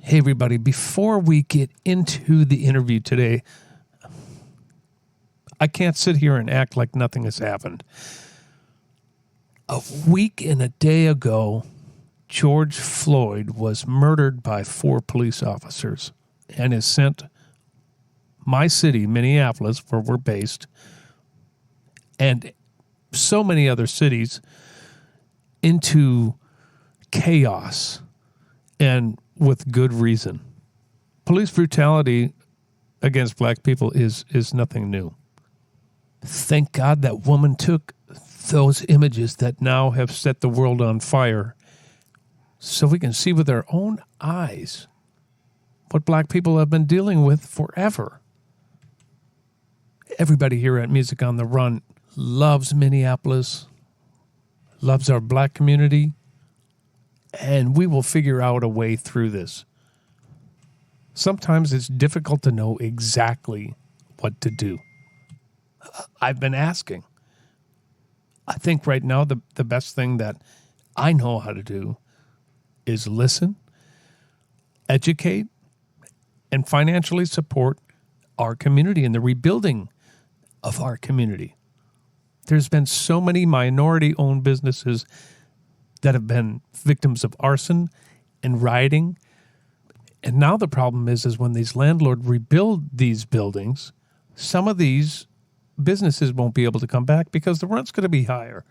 Hey, everybody, before we get into the interview today, I can't sit here and act like nothing has happened. A week and a day ago, George Floyd was murdered by 4 police officers and has sent my city, Minneapolis, where we're based, and so many other cities into chaos, and with good reason. Police brutality against black people is nothing new. Thank God that woman took those images that now have set the world on fire so we can see with our own eyes what black people have been dealing with forever. Everybody here at Music on the Run loves Minneapolis, loves our black community, and we will figure out a way through this. Sometimes it's difficult to know exactly what to do. I've been asking. I think right now the best thing that I know how to do is listen, educate, and financially support our community and the rebuilding of our community. There's been so many minority-owned businesses that have been victims of arson and rioting. And now the problem is when these landlords rebuild these buildings, some of these businesses won't be able to come back because the rent's going to be higher.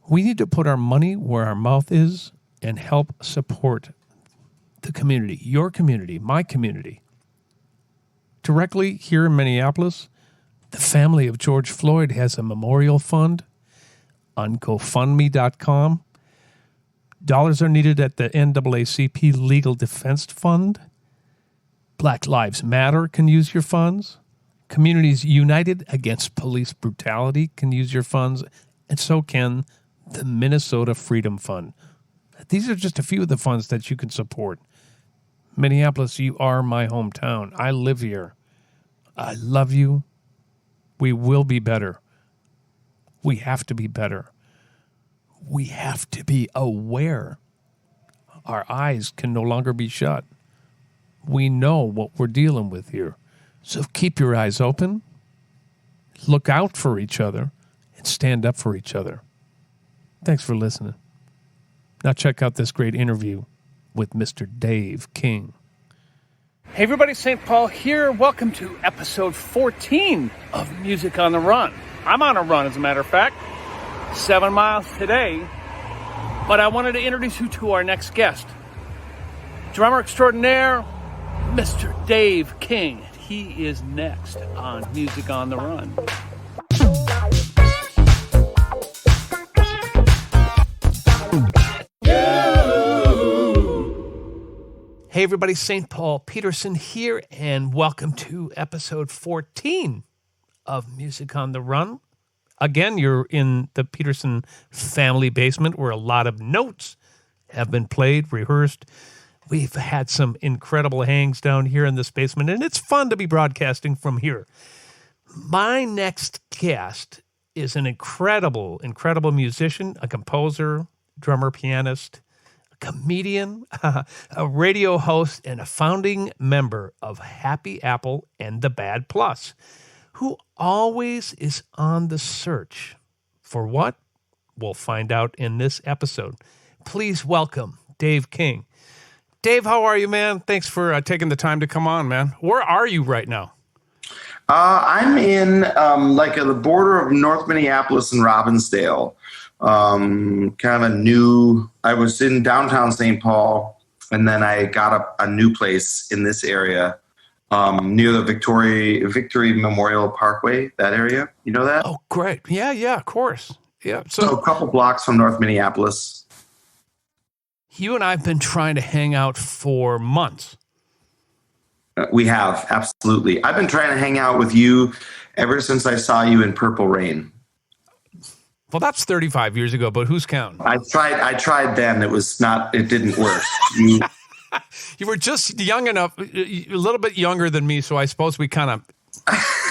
We need to put our money where our mouth is and help support the community, your community, my community. Directly here in Minneapolis, the family of George Floyd has a memorial fund on GoFundMe.com. Dollars are needed at the NAACP Legal Defense Fund. Black Lives Matter can use your funds. Communities United Against Police Brutality can use your funds, and so can the Minnesota Freedom Fund. These are just a few of the funds that you can support. Minneapolis, you are my hometown. I live here. I love you. We will be better. We have to be better. We have to be aware. Our eyes can no longer be shut. We know what we're dealing with here. So keep your eyes open, look out for each other, and stand up for each other. Thanks for listening. Now check out this great interview with Mr. Dave King. Hey everybody, St. Paul here. Welcome to episode 14 of Music on the Run. I'm on a run, as a matter of fact, 7 miles today, but I wanted to introduce you to our next guest, drummer extraordinaire, Mr. Dave King. He is next on Music on the Run. Hey everybody, St. Paul Peterson here, and welcome to episode 14 of Music on the Run. Again, you're in the Peterson family basement where a lot of notes have been played, rehearsed. We've had some incredible hangs down here in this basement, and it's fun to be broadcasting from here. My next guest is an incredible musician, a composer, drummer, pianist, comedian, a radio host, and a founding member of Happy Apple and the Bad Plus, who always is on the search for what? We'll find out in this episode. Please welcome Dave King. Dave, how are you, man? Thanks for taking the time to come on, man. Where are you right now? I'm in the border of North Minneapolis and Robbinsdale. I was in downtown St. Paul, and then I got a new place in this area, near the Victory Memorial Parkway, that area. You know that? Oh, great. Yeah, of course. Yeah. So a couple blocks from North Minneapolis. You and I have been trying to hang out for months. We have, absolutely. I've been trying to hang out with you ever since I saw you in Purple Rain. Well, that's 35 years ago, but who's counting? I tried then. It didn't work. You were just young enough, a little bit younger than me, so I suppose we kind of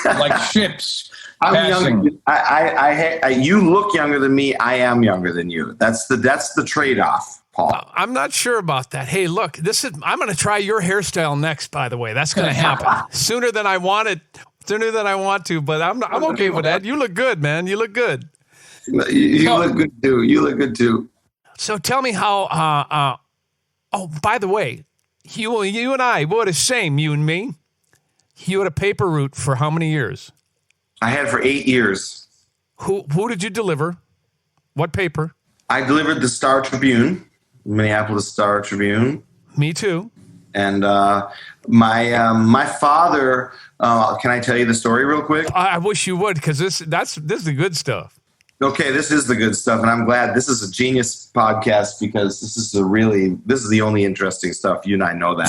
like ships I'm passing. younger. You look younger than me. I am younger than you. That's the trade-off, Paul. I'm not sure about that. Hey, look, I'm going to try your hairstyle next, by the way. That's going to happen sooner than I want to, but I'm okay with that. You look good, man. You look good. You look good too. You look good too. So tell me how, by the way, you and I, we're the same, you and me. You had a paper route for how many years? I had for 8 years. Who did you deliver? What paper? I delivered the Star Tribune, Minneapolis Star Tribune. Me too. And my father, can I tell you the story real quick? I wish you would, because this is the good stuff. Okay, this is the good stuff, and I'm glad this is a genius podcast because this is the only interesting stuff. You and I know that.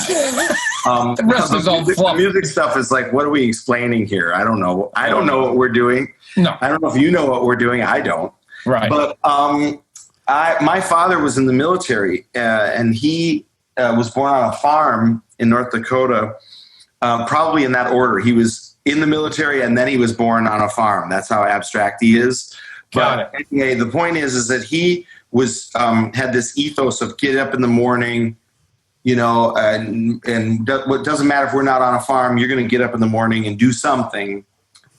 The rest is all fluff. The music stuff is like, what are we explaining here? I don't know. I don't know what we're doing. No. I don't know if you know what we're doing. I don't. Right. But my father was in the military, and he was born on a farm in North Dakota, probably in that order. He was in the military, and then he was born on a farm. That's how abstract he is. But anyway, the point is that he was had this ethos of get up in the morning, and what doesn't matter if we're not on a farm, you're going to get up in the morning and do something,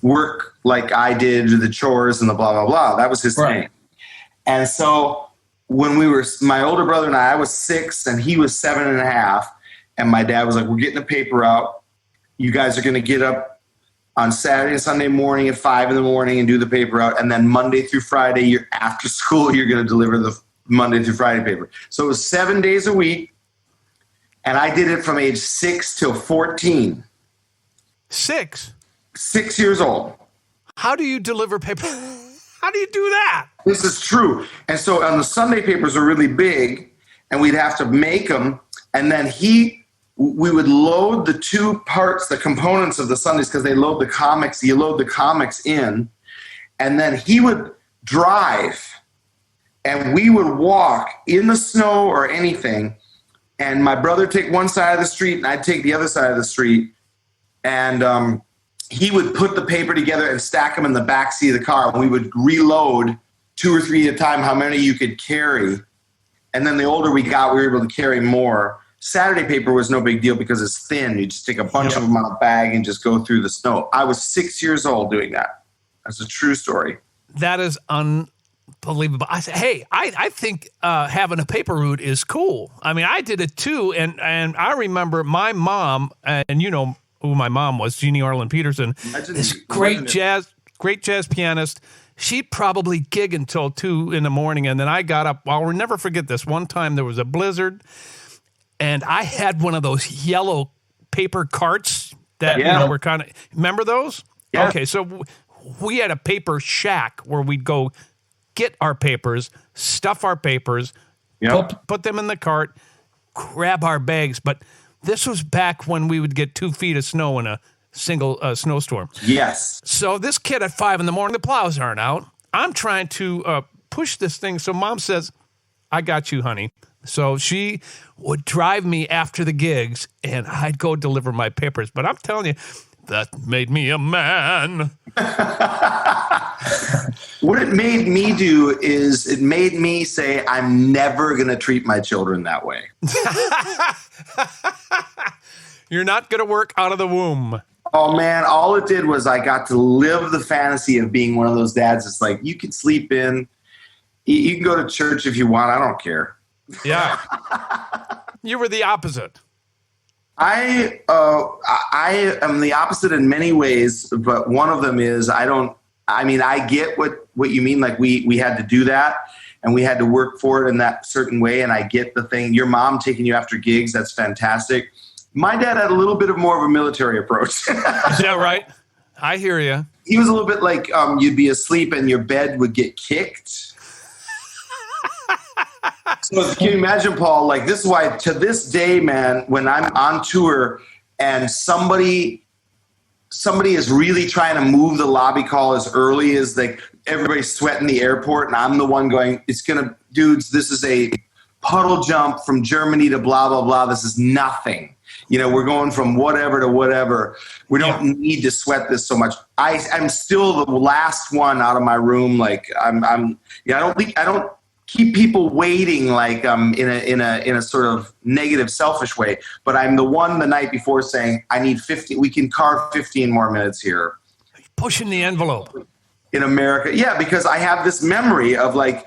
work like I did, the chores and the blah, blah, blah. That was his thing. And so when my older brother and I was 6 and he was 7.5, and my dad was like, we're getting the paper out. You guys are going to get up on Saturday and Sunday morning at 5 a.m. and do the paper out. And then Monday through Friday, after school, you're going to deliver the Monday through Friday paper. So it was 7 days a week. And I did it from age 6 till 14. 6? 6 years old. How do you deliver paper? How do you do that? This is true. And so on the Sunday papers are really big, and we'd have to make them. And then we would load the two parts, the components of the Sundays, because they load the comics. You load the comics in, and then he would drive, and we would walk in the snow or anything, and my brother would take one side of the street, and I'd take the other side of the street, and he would put the paper together and stack them in the back seat of the car, and we would reload 2 or 3 at a time, how many you could carry, and then the older we got, we were able to carry more. Saturday paper was no big deal because it's thin. You just take a bunch of them out of a bag and just go through the snow. I was 6 years old doing that. That's a true story. That is unbelievable. I said, hey, I think having a paper route is cool. I mean, I did it too, and I remember my mom, and you know who my mom was, Jeannie Arlen Peterson, this great jazz pianist. She'd probably gig until 2 a.m, and then I got up. I'll never forget this. One time there was a blizzard, and I had one of those yellow paper carts that were kind of, remember those? Yeah. Okay, so we had a paper shack where we'd go get our papers, stuff our papers, put them in the cart, grab our bags. But this was back when we would get 2 feet of snow in a single snowstorm. Yes. So this kid at 5 a.m, the plows aren't out. I'm trying to push this thing. So Mom says, I got you, honey. So she would drive me after the gigs, and I'd go deliver my papers. But I'm telling you, that made me a man. What it made me do is it made me say, I'm never going to treat my children that way. You're not going to work out of the womb. Oh, man, all it did was I got to live the fantasy of being one of those dads. It's like, you can sleep in. You can go to church if you want. I don't care. Yeah. You were the opposite. I am the opposite in many ways, but one of them is I get what you mean. Like we had to do that, and we had to work for it in that certain way. And I get the thing. Your mom taking you after gigs, that's fantastic. My dad had a little bit of more of a military approach. Yeah, right. I hear you. He was a little bit like you'd be asleep and your bed would get kicked. So can you imagine, Paul, like this is why to this day, man, when I'm on tour and somebody is really trying to move the lobby call as early as like everybody's sweating the airport and I'm the one going, dudes, this is a puddle jump from Germany to blah, blah, blah. This is nothing. You know, we're going from whatever to whatever. We don't need to sweat this so much. I'm still the last one out of my room. Like I don't keep people waiting like in a sort of negative, selfish way. But I'm the one the night before saying, I need 50. We can carve 15 more minutes here. Pushing the envelope. In America. Yeah, because I have this memory of like,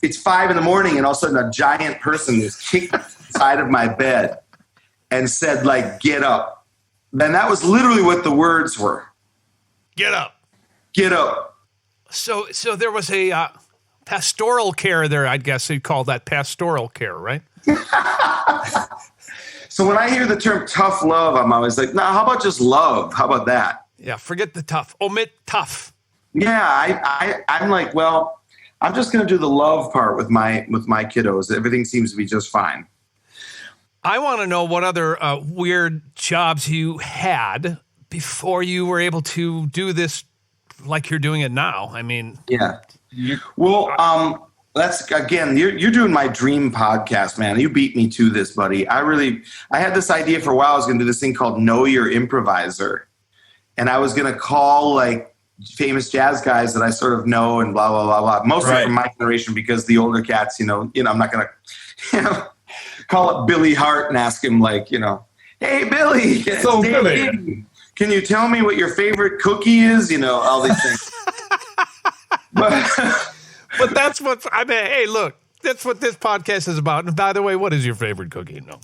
it's 5 a.m. and all of a sudden a giant person is kicked inside of my bed and said like, get up. And that was literally what the words were. Get up. Get up. So there was a pastoral care there, I guess you'd call that pastoral care, right? So when I hear the term tough love, I'm always like, nah, how about just love? How about that? Yeah, forget the tough. Omit tough. Yeah, I'm like, well, I'm just going to do the love part with my kiddos. Everything seems to be just fine. I want to know what other weird jobs you had before you were able to do this like you're doing it now. I mean, yeah. Well, that's again, you're doing my dream podcast, man. You beat me to this, buddy. I had this idea for a while. I was going to do this thing called Know Your Improviser, and I was going to call like famous jazz guys that I sort of know and blah blah blah blah. Mostly from my generation, because the older cats, you know, I'm not going to. Call up Billy Hart and ask him, like, you know, hey, Billy, so Billy, can you tell me what your favorite cookie is? You know, all these things. But that's what I mean. Hey, look, that's what this podcast is about. And by the way, what is your favorite cookie? No.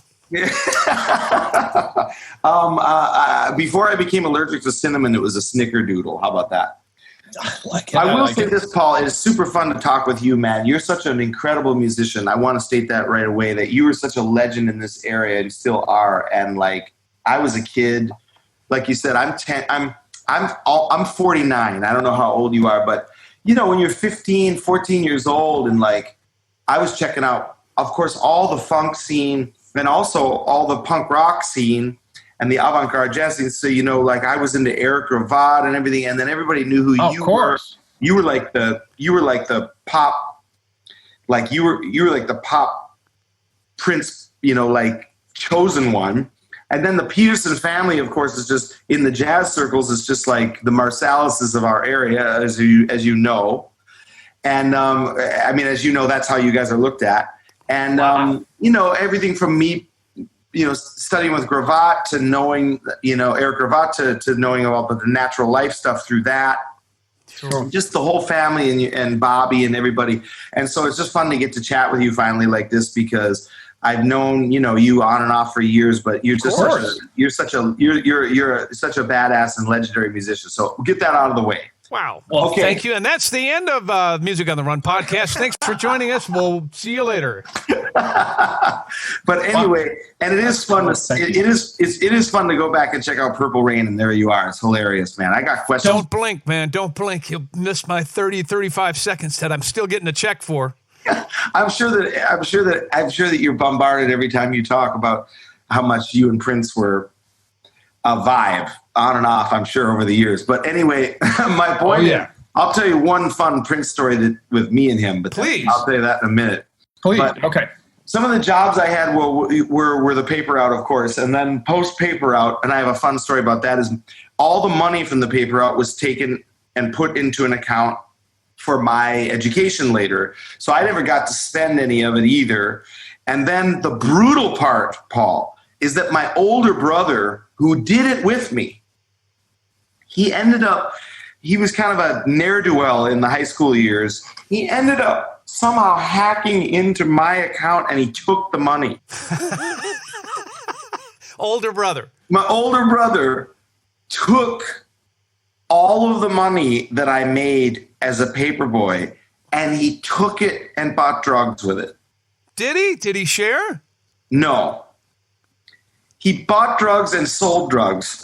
Before I became allergic to cinnamon, it was a snickerdoodle. How about that? I will say this, Paul. It is super fun to talk with you, man. You're such an incredible musician. I want to state that right away, that you were such a legend in this area and still are. And like, I was a kid, like you said, I'm 49. I don't know how old you are, but you know, when you're 15, 14 years old, and like, I was checking out, of course, all the funk scene and also all the punk rock scene and the avant-garde jazz scene. So, you know, like I was into Eric Gravatt and everything, and then everybody knew who you were. You were like the pop, like you were like the pop prince, you know, like chosen one. And then the Peterson family, of course, is just in the jazz circles. It's just like the Marsalises of our area, as you know. And I mean, as you know, that's how you guys are looked at. And you know, everything from me, you know, studying with Gravatt to knowing, you know, Eric Gravatt to knowing about the natural life stuff through that. Sure. Just the whole family and Bobby and everybody. And so it's just fun to get to chat with you finally like this, because I've known, you know, you on and off for years, but you're just you're such a badass and legendary musician. So we'll get that out of the way. Wow. Well, thank you. And that's the end of Music on the Run podcast. Thanks for joining us. We'll see you later. But anyway, and it is fun. It is fun to go back and check out Purple Rain, and there you are. It's hilarious, man. I got questions. Don't blink, man. Don't blink. You'll miss my 35 seconds that I'm still getting a check for. I'm sure that you're bombarded every time you talk about how much you and Prince were a vibe on and off, I'm sure, over the years. But anyway, my point, I'll tell you one fun Prince story with me and him, but please, I'll tell you that in a minute. Please. But okay. Some of the jobs I had were the paper out, of course, and then post paper out, and I have a fun story about that, is all the money from the paper out was taken and put into an account for my education later. So I never got to spend any of it either. And then the brutal part, Paul, is that my older brother, who did it with me, he was kind of a ne'er-do-well in the high school years. He ended up somehow hacking into my account, and he took the money. Older brother. My older brother took all of the money that I made as a paperboy, and he took it and bought drugs with it. Did he? Did he share? No. He bought drugs and sold drugs.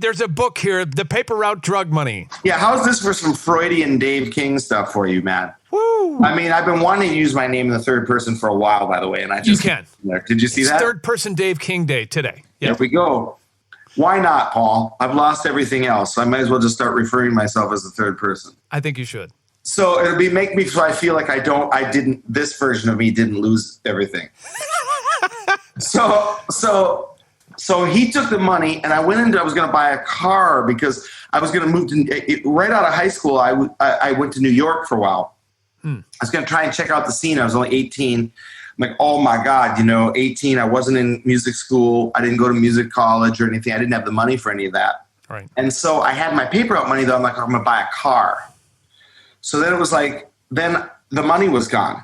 There's a book here, The Paper Route Drug Money. Yeah, how's this for some Freudian Dave King stuff for you, man? Woo! I mean, I've been wanting to use my name in the third person for a while, by the way, and you can. Did you see that? Third person Dave King Day today. There we go. Why not, Paul? I've lost everything else, so I might as well just start referring to myself as the third person. I think you should. So it'll make me so I feel like this version of me didn't lose everything. So he took the money, and I was going to buy a car because I was going to move right out of high school. I went to New York for a while. I was going to try and check out the scene. I was only 18. I'm like, oh my God, 18. I wasn't in music school. I didn't go to music college or anything. I didn't have the money for any of that. Right. And so I had my paper out money, though. I'm like, I'm going to buy a car. So then it was like, then the money was gone.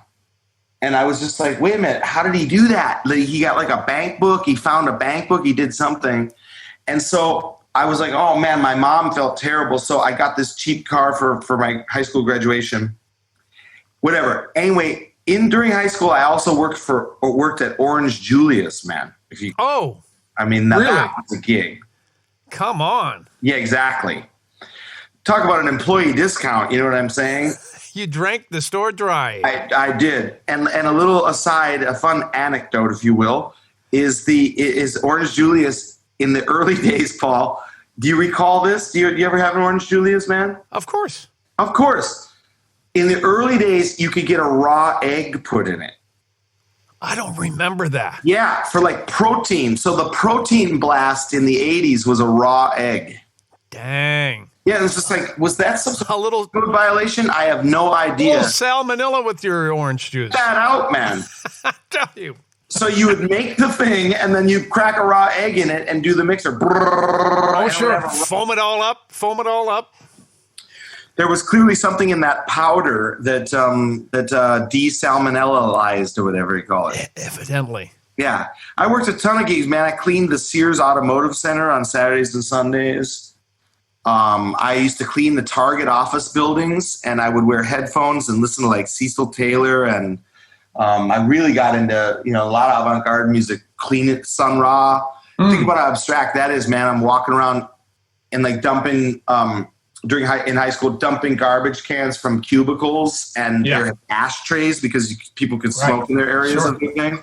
And I was just like, wait a minute, how did he do that? He got like a bank book. He found a bank book. He did something. And so I was like, oh man, my mom felt terrible. So I got this cheap car for my high school graduation. Whatever. Anyway, during high school, I also worked at Orange Julius, man. Really? That was a gig. Come on. Yeah, exactly. Talk about an employee discount. You know what I'm saying? You drank the store dry. I did. And a little aside, a fun anecdote, if you will, is Orange Julius in the early days, Paul. Do you recall this? Do you ever have an Orange Julius, man? Of course. Of course. In the early days, you could get a raw egg put in it. I don't remember that. Yeah, for like protein. So the protein blast in the 80s was a raw egg. Dang. Yeah, it's just like, was that some a little food violation? I have no idea. A little salmonella with your orange juice. Get that out, man. I tell you. So you would make the thing, and then you crack a raw egg in it and do the mixer. Oh, sure. Foam it all up. There was clearly something in that powder that desalmonellized or whatever you call it. Evidently. Yeah. I worked a ton of gigs, man. I cleaned the Sears Automotive Center on Saturdays and Sundays. I used to clean the Target office buildings, and I would wear headphones and listen to like Cecil Taylor, and I really got into a lot of avant-garde music. Clean It, Sun Ra. Think about how abstract that is, man. I'm walking around and like dumping in high school, dumping garbage cans from cubicles and their ashtrays because people could smoke in their areas of the thing.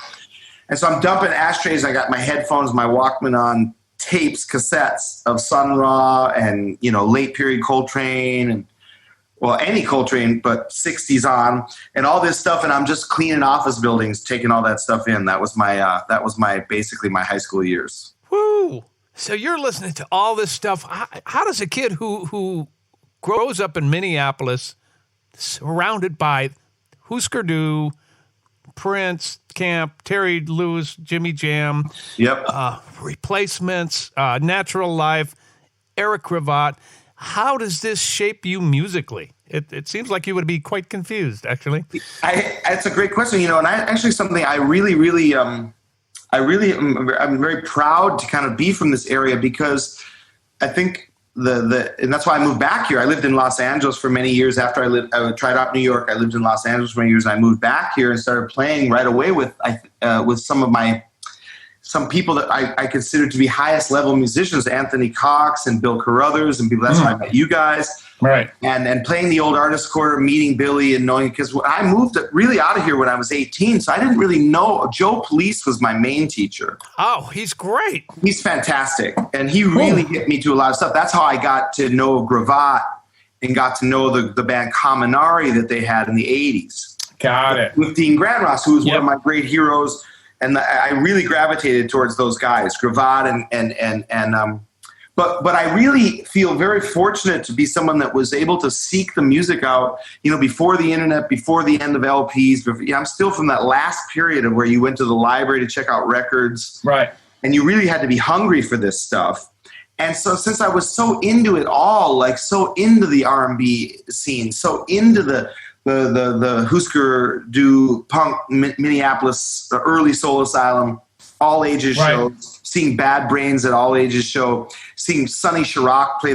And so I'm dumping ashtrays. I got my headphones, my Walkman on. Tapes, cassettes of Sun Ra and, late period Coltrane and, any Coltrane, but 60s on and all this stuff. And I'm just cleaning office buildings, taking all that stuff in. That was basically my high school years. Woo. So you're listening to all this stuff. How does a kid who grows up in Minneapolis, surrounded by Husker Du, Prince, Camp, Terry Lewis, Jimmy Jam, Replacements, Natural Life, Eric Cravat. How does this shape you musically? It seems like you would be quite confused, actually. It's a great question, and something I really, I'm very proud to kind of be from this area because I think and that's why I moved back here. I lived in Los Angeles for many years after I tried out New York. I lived in Los Angeles for many years, and I moved back here and started playing right away with some people that I consider to be highest level musicians, Anthony Cox and Bill Carruthers and people. That's how I met you guys. Right. And playing the old artist quarter, meeting Billy and knowing, because I moved really out of here when I was 18, so I didn't really know. Joe Police was my main teacher. Oh, he's great. He's fantastic. And he really hit me to a lot of stuff. That's how I got to know Cravat and got to know the band Kaminari that they had in the 80s. Got it. With Dean Grandross, who was one of my great heroes. And I really gravitated towards those guys, Cravat but I really feel very fortunate to be someone that was able to seek the music out, before the internet, before the end of LPs. I'm still from that last period of where you went to the library to check out records. Right. And you really had to be hungry for this stuff. And so since I was so into it all, like so into the R&B scene, so into the Husker Du punk Minneapolis early Soul Asylum, all ages shows, seeing Bad Brains at all ages show, seeing Sonny Chirac play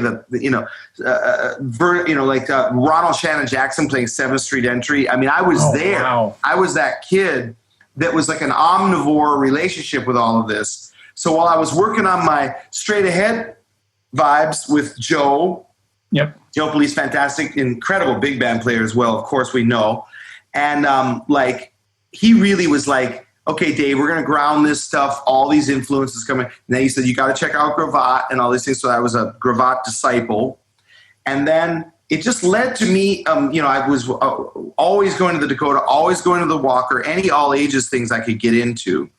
Ronald Shannon Jackson playing 7th Street Entry. I mean, I was there. Wow. I was that kid that was like an omnivore relationship with all of this. So while I was working on my straight ahead vibes with Joe. Yep. Joe Police, fantastic, incredible big band player as well, of course we know. And he really was like, okay, Dave, we're going to ground this stuff, all these influences coming. And then he said, you got to check out Cravat and all these things. So I was a Cravat disciple. And then it just led to me, I was always going to the Dakota, always going to the Walker, any all ages things I could get into.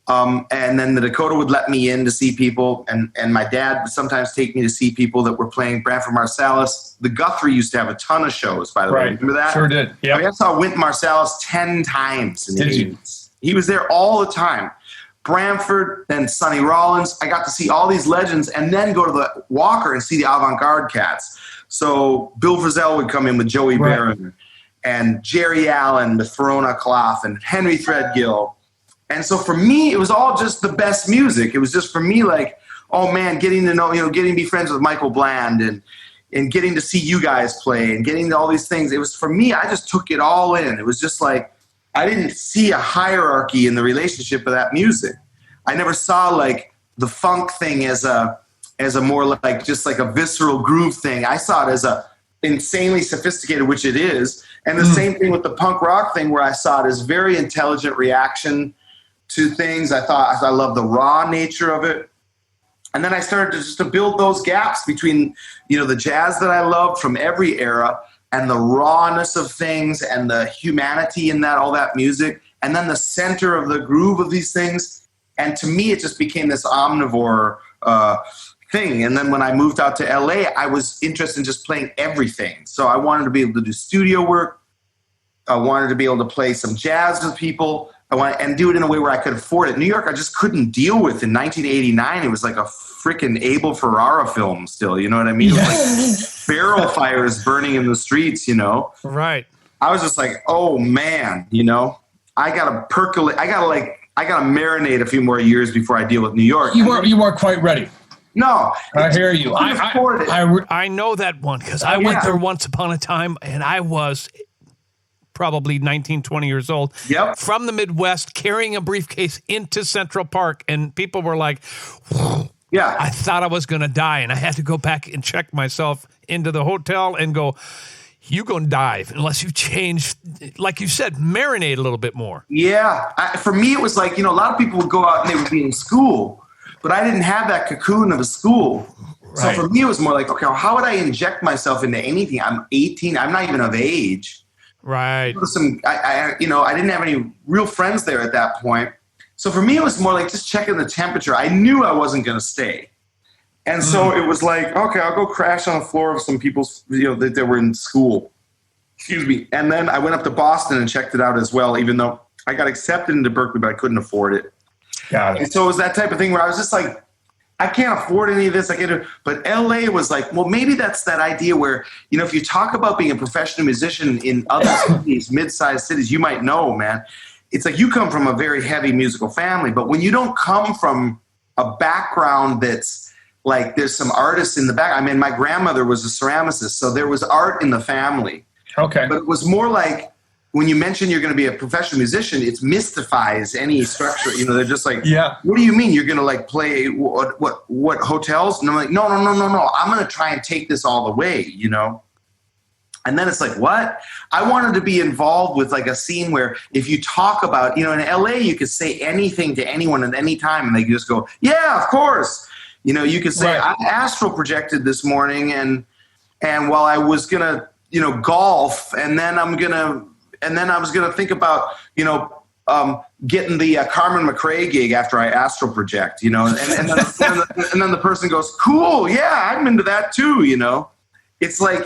And then the Dakota would let me in to see people, and my dad would sometimes take me to see people that were playing Branford Marsalis. The Guthrie used to have a ton of shows, by the way. Remember that? Sure did. Yeah. I saw Wynton Marsalis 10 times in the 80s. He was there all the time. Branford, then Sonny Rollins. I got to see all these legends and then go to the Walker and see the avant-garde cats. So Bill Frisell would come in with Joey Barron and Jerry Allen with Verona Clough and Henry Threadgill. And so for me, it was all just the best music. It was just for me like, oh man, getting to know, getting to be friends with Michael Bland and getting to see you guys play and getting to all these things. It was for me, I just took it all in. It was just like, I didn't see a hierarchy in the relationship of that music. I never saw like the funk thing as a more like just like a visceral groove thing. I saw it as a insanely sophisticated, which it is. And the same thing with the punk rock thing, where I saw it as very intelligent reaction to things. I love the raw nature of it. And then I started to build those gaps between, the jazz that I loved from every era and the rawness of things and the humanity in that, all that music, and then the center of the groove of these things. And to me, it just became this omnivore thing. And then when I moved out to LA, I was interested in just playing everything. So I wanted to be able to do studio work. I wanted to be able to play some jazz with people. And do it in a way where I could afford it. New York, I just couldn't deal with. In 1989, it was like a freaking Abel Ferrara film still. You know what I mean? It was like barrel fires burning in the streets, Right. I was just like, oh, man, I got to percolate. I got to marinate a few more years before I deal with New York. You weren't quite ready. No. I hear you. I know that one because I went there once upon a time, and I was probably 19, 20 years old, from the Midwest, carrying a briefcase into Central Park, and people were like, I thought I was going to die, and I had to go back and check myself into the hotel and go, you going to dive unless you change, like you said, marinate a little bit more. Yeah. For me, it was like, a lot of people would go out and they would be in school, but I didn't have that cocoon of a school. Right. So for me, it was more like, okay, well, how would I inject myself into anything? I'm 18. I'm not even of age. Right. I didn't have any real friends there at that point. So for me, it was more like just checking the temperature. I knew I wasn't going to stay. And so it was like, okay, I'll go crash on the floor of some people's, that were in school. Excuse me. And then I went up to Boston and checked it out as well, even though I got accepted into Berkeley, but I couldn't afford it. Got it. And so it was that type of thing where I was just like, I can't afford any of this. But LA was like, well, maybe that's that idea where, if you talk about being a professional musician in other cities, mid-sized cities, you might know, man, it's like you come from a very heavy musical family, but when you don't come from a background that's like, there's some artists in the back. I mean, my grandmother was a ceramicist, so there was art in the family. Okay. But it was more like, when you mention you're going to be a professional musician, it mystifies any structure. They're just like, what do you mean you're going to like play what hotels? And I'm like, no. I'm going to try and take this all the way, And then it's like, what? I wanted to be involved with like a scene where if you talk about, in LA, you could say anything to anyone at any time and they just go, yeah, of course. You could say, I astral projected this morning and while I was going to, golf and then I was going to think about, getting the Carmen McRae gig after I astral project, and then the person goes, cool, yeah, I'm into that too, It's like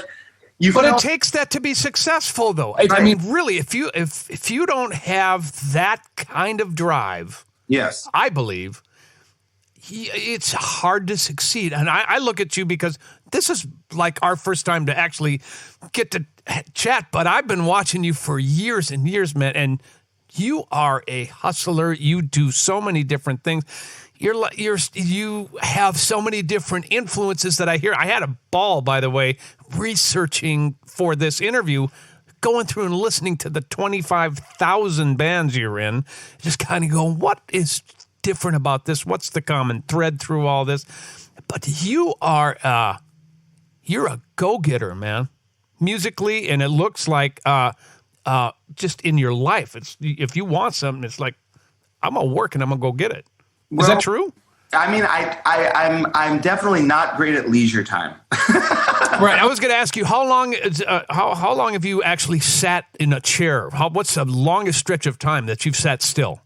it takes that to be successful, though. Right. I mean, really, if you don't have that kind of drive, yes, I believe it's hard to succeed. And I look at you because this is like our first time to actually get to chat, but I've been watching you for years and years, man, and you are a hustler. You do so many different things. You have so many different influences that I hear. I had a ball, by the way, researching for this interview, going through and listening to the 25,000 bands you're in, just kind of going, what is different about this? What's the common thread through all this? But you are, you're a go-getter, man, musically, and it looks like just in your life. It's if you want something, it's like, I'm going to work and I'm going to go get it. Is that true? I mean, I'm definitely not great at leisure time. Right. I was going to ask you how long have you actually sat in a chair? What's the longest stretch of time that you've sat still?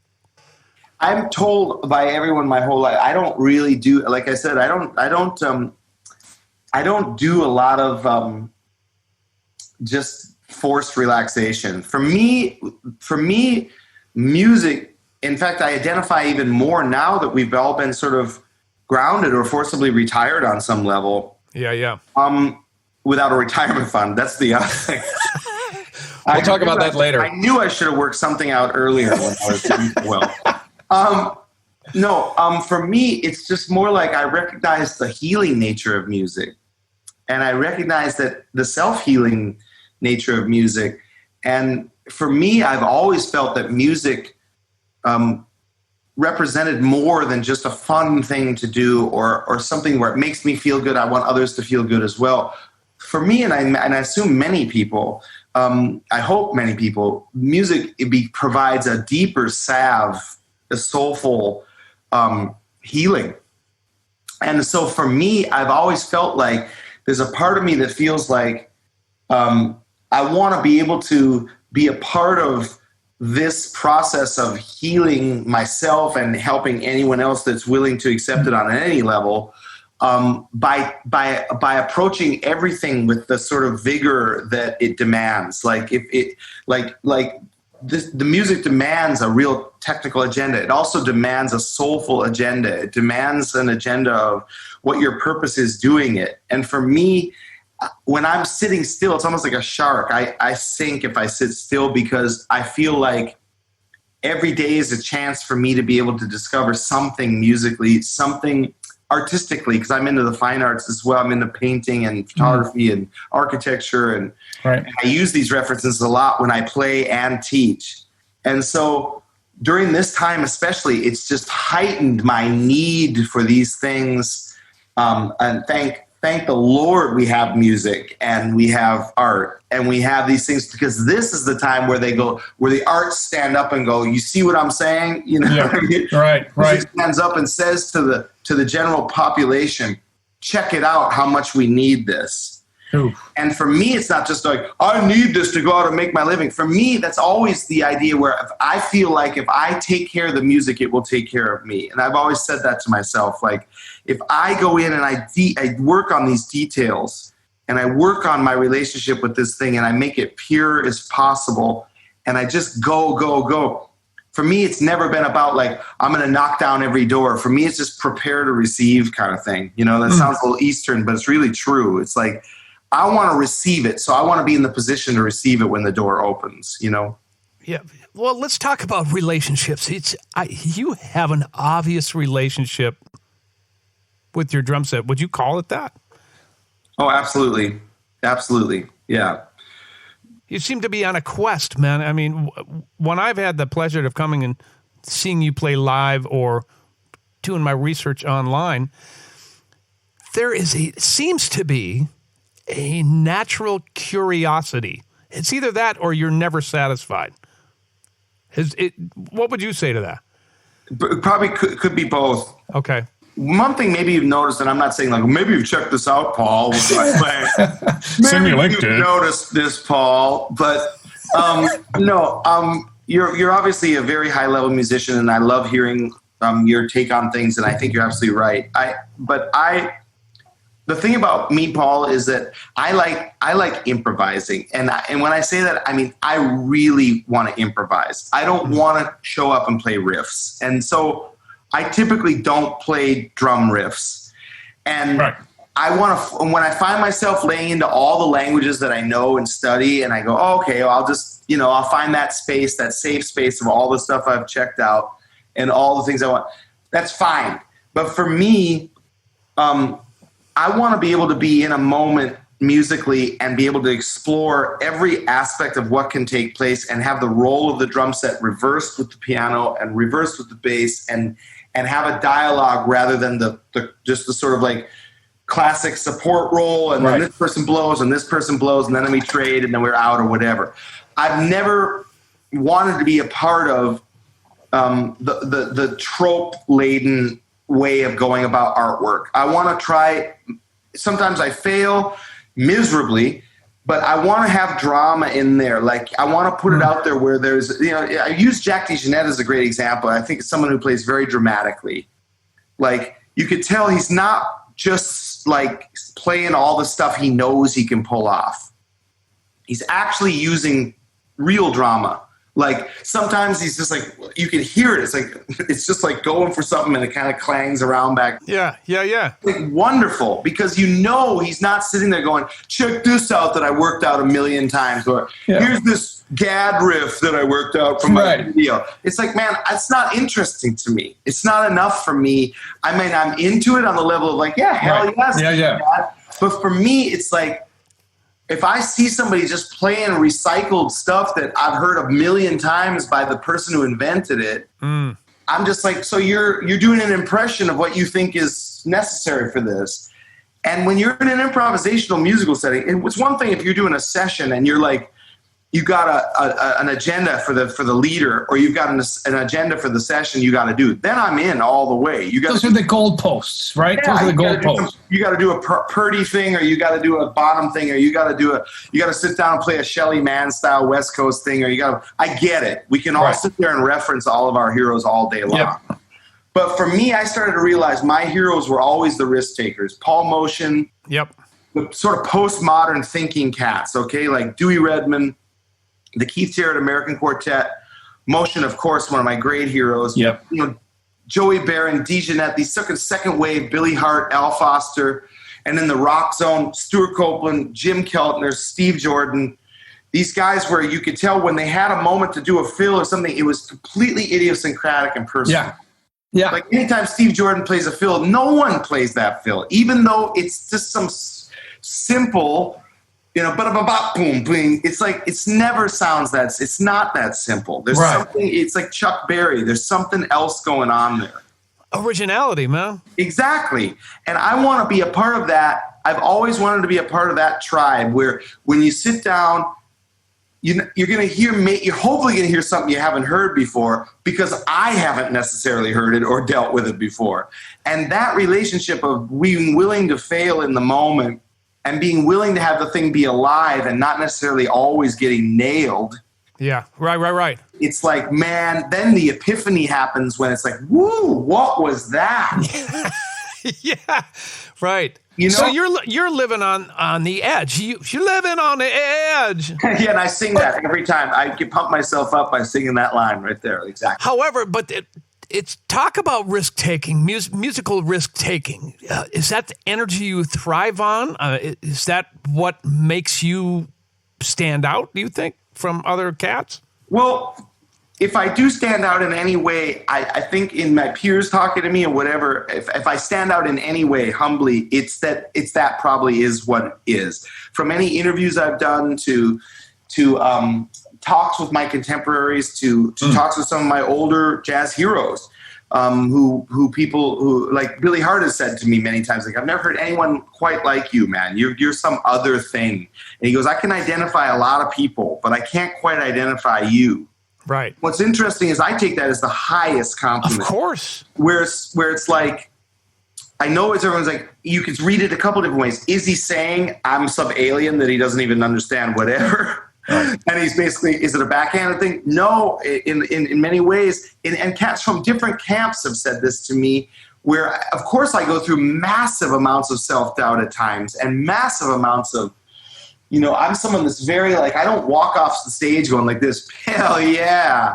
I'm told by everyone my whole life I don't really do. Like I said, I don't do a lot of just forced relaxation. For me, music. In fact, I identify even more now that we've all been sort of grounded or forcibly retired on some level. Yeah. Without a retirement fund. That's the other thing. We'll talk about that later. I knew I should have worked something out earlier when I was doing well. For me, it's just more like I recognize the healing nature of music. And I recognize that the self-healing nature of music. And for me, I've always felt that music represented more than just a fun thing to do or something where it makes me feel good. I want others to feel good as well. For me, and I assume many people, I hope many people, music provides a deeper salve, a soulful healing. And so for me, I've always felt like there's a part of me that feels like I want to be able to be a part of this process of healing myself and helping anyone else that's willing to accept it on any level, by approaching everything with the sort of vigor that it demands. Like the music demands a real technical agenda. It also demands a soulful agenda. It demands an agenda of what your purpose is doing it. And for me, when I'm sitting still, it's almost like a shark. I sink if I sit still because I feel like every day is a chance for me to be able to discover something musically, something artistically, because I'm into the fine arts as well. I'm into painting and photography and architecture. And I use these references a lot when I play and teach. And so during this time especially, it's just heightened my need for these things. And thank the Lord we have music and we have art and we have these things, because this is the time where the arts stand up and go, you see what I'm saying? You know, what I mean? Right. Music stands up and says to the general population, check it out, how much we need this. Ooh. And for me, it's not just like, I need this to go out and make my living. For me, that's always the idea where if I feel like if I take care of the music, it will take care of me. And I've always said that to myself. Like, if I go in and I work on these details and I work on my relationship with this thing and I make it pure as possible and I just go. For me, it's never been about like, I'm going to knock down every door. For me, it's just prepare to receive kind of thing. You know, that sounds a little Eastern, but it's really true. It's like, I want to receive it. So I want to be in the position to receive it when the door opens, you know? Yeah. Well, let's talk about relationships. You have an obvious relationship with your drum set. Would you call it that? Oh, absolutely. Absolutely. Yeah. You seem to be on a quest, man. I mean, when I've had the pleasure of coming and seeing you play live or doing my research online, seems to be a natural curiosity. It's either that or you're never satisfied. What would you say to that? Probably could be both. Okay. One thing maybe you've noticed, and I'm not saying like, maybe you've checked this out, Paul. Send me a link, dude. Noticed this, Paul. But you're obviously a very high level musician, and I love hearing your take on things. And I think you're absolutely right. The thing about me, Paul, is that I like improvising, and when I say that, I mean I really want to improvise. I don't want to show up and play riffs, and so I typically don't play drum riffs. And right. I want to, when I find myself laying into all the languages that I know and study, and I go, oh, okay, well, I'll just, I'll find that space, that safe space of all the stuff I've checked out and all the things I want. That's fine. But for me, I want to be able to be in a moment musically and be able to explore every aspect of what can take place and have the role of the drum set reversed with the piano and reversed with the bass and have a dialogue rather than just the sort of like classic support role and then this person blows and this person blows and then we trade and then we're out or whatever. I've never wanted to be a part of the trope-laden way of going about artwork. I want to try. Sometimes I fail miserably, but I want to have drama in there. Like, I want to put it out there where there's, I use Jack DeJohnette as a great example. I think it's someone who plays very dramatically. Like, you could tell he's not just like playing all the stuff he knows he can pull off. He's actually using real drama. Like, sometimes he's just like, you can hear it. It's just like going for something and it kind of clangs around back. Yeah. Like, wonderful, because he's not sitting there going, check this out that I worked out 1,000,000 times, or here's this GAD riff that I worked out from my video. It's like, man, it's not interesting to me. It's not enough for me. I mean, I'm into it on the level of like, hell yes. Yeah. But for me, it's like, if I see somebody just playing recycled stuff that I've heard 1,000,000 times by the person who invented it, I'm just like, so you're doing an impression of what you think is necessary for this. And when you're in an improvisational musical setting, it's one thing if you're doing a session and you're like, you got an agenda for the leader, or you've got an agenda for the session you got to do. Then I'm in all the way. Those are the goalposts, right? Yeah, those are the goalposts. You got to do a Purdy thing, or you got to do a bottom thing, or you got to sit down and play a Shelly Mann style West Coast thing, or I get it. We can all sit there and reference all of our heroes all day long. Yep. But for me, I started to realize my heroes were always the risk takers. Paul Motion. Yep. The sort of postmodern thinking cats. Okay, like Dewey Redman, the Keith Jarrett American Quartet, Motion, of course, one of my great heroes. Yep. Joey Barron, DeJohnette, these second wave, Billy Hart, Al Foster, and then the rock zone, Stuart Copeland, Jim Keltner, Steve Jordan. These guys where you could tell when they had a moment to do a fill or something, it was completely idiosyncratic and personal. Yeah. Like, anytime Steve Jordan plays a fill, no one plays that fill, even though it's just some simple, boom, boom. It's like, it's never sounds it's not that simple. There's something, it's like Chuck Berry. There's something else going on there. Originality, man. Exactly. And I want to be a part of that. I've always wanted to be a part of that tribe where when you sit down, you're going to hear, you're hopefully going to hear something you haven't heard before, because I haven't necessarily heard it or dealt with it before. And that relationship of being willing to fail in the moment and being willing to have the thing be alive and not necessarily always getting nailed. Yeah, right. It's like, man, then the epiphany happens when it's like, woo, what was that? Yeah, right. So you're living on the edge. You're living on the edge. Yeah, and I sing that every time. I can pump myself up by singing that line right there. Exactly. However, but it's talk about risk-taking, musical risk-taking. Is that the energy you thrive on? Is that what makes you stand out, do you think, from other cats? Well, if I do stand out in any way, I think in my peers talking to me or whatever, if I stand out in any way, humbly, it's that probably is what it is. From any interviews I've done to talks with my contemporaries, to talks with some of my older jazz heroes, who people who, like Billy Hart has said to me many times, like, I've never heard anyone quite like you, man. You're some other thing. And he goes, I can identify a lot of people, but I can't quite identify you. Right. What's interesting is I take that as the highest compliment. Of course. Where it's like, I know it's everyone's like, you can read it a couple different ways. Is he saying I'm some alien that he doesn't even understand, whatever? Right. And he's basically, is it a backhanded thing? No, in many ways. And cats from different camps have said this to me, where, of course, I go through massive amounts of self-doubt at times and massive amounts of, I'm someone that's very like, I don't walk off the stage going like this, hell yeah.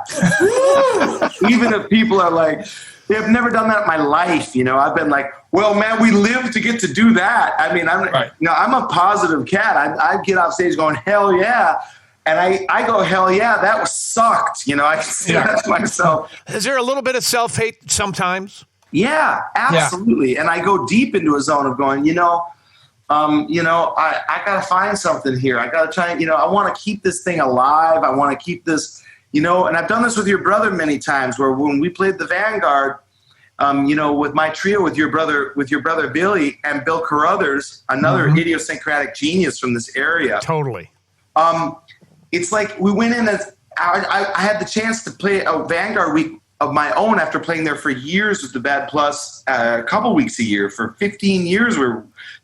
Even if people are like, they've never done that in my life. I've been like, well, man, we live to get to do that. I mean, I'm a positive cat. I get off stage going, hell yeah. And I go, hell yeah, that was sucked. I can see that to myself. Is there a little bit of self-hate sometimes? Yeah, absolutely. Yeah. And I go deep into a zone of going, I got to find something here. I got to try, I want to keep this thing alive. I want to keep this, and I've done this with your brother many times, where when we played the Vanguard, with my trio, with your brother Billy and Bill Carruthers, another idiosyncratic genius from this area. Totally. It's like we went in as I had the chance to play a Vanguard week of my own after playing there for years with the Bad Plus, a couple weeks a year for 15 years. Where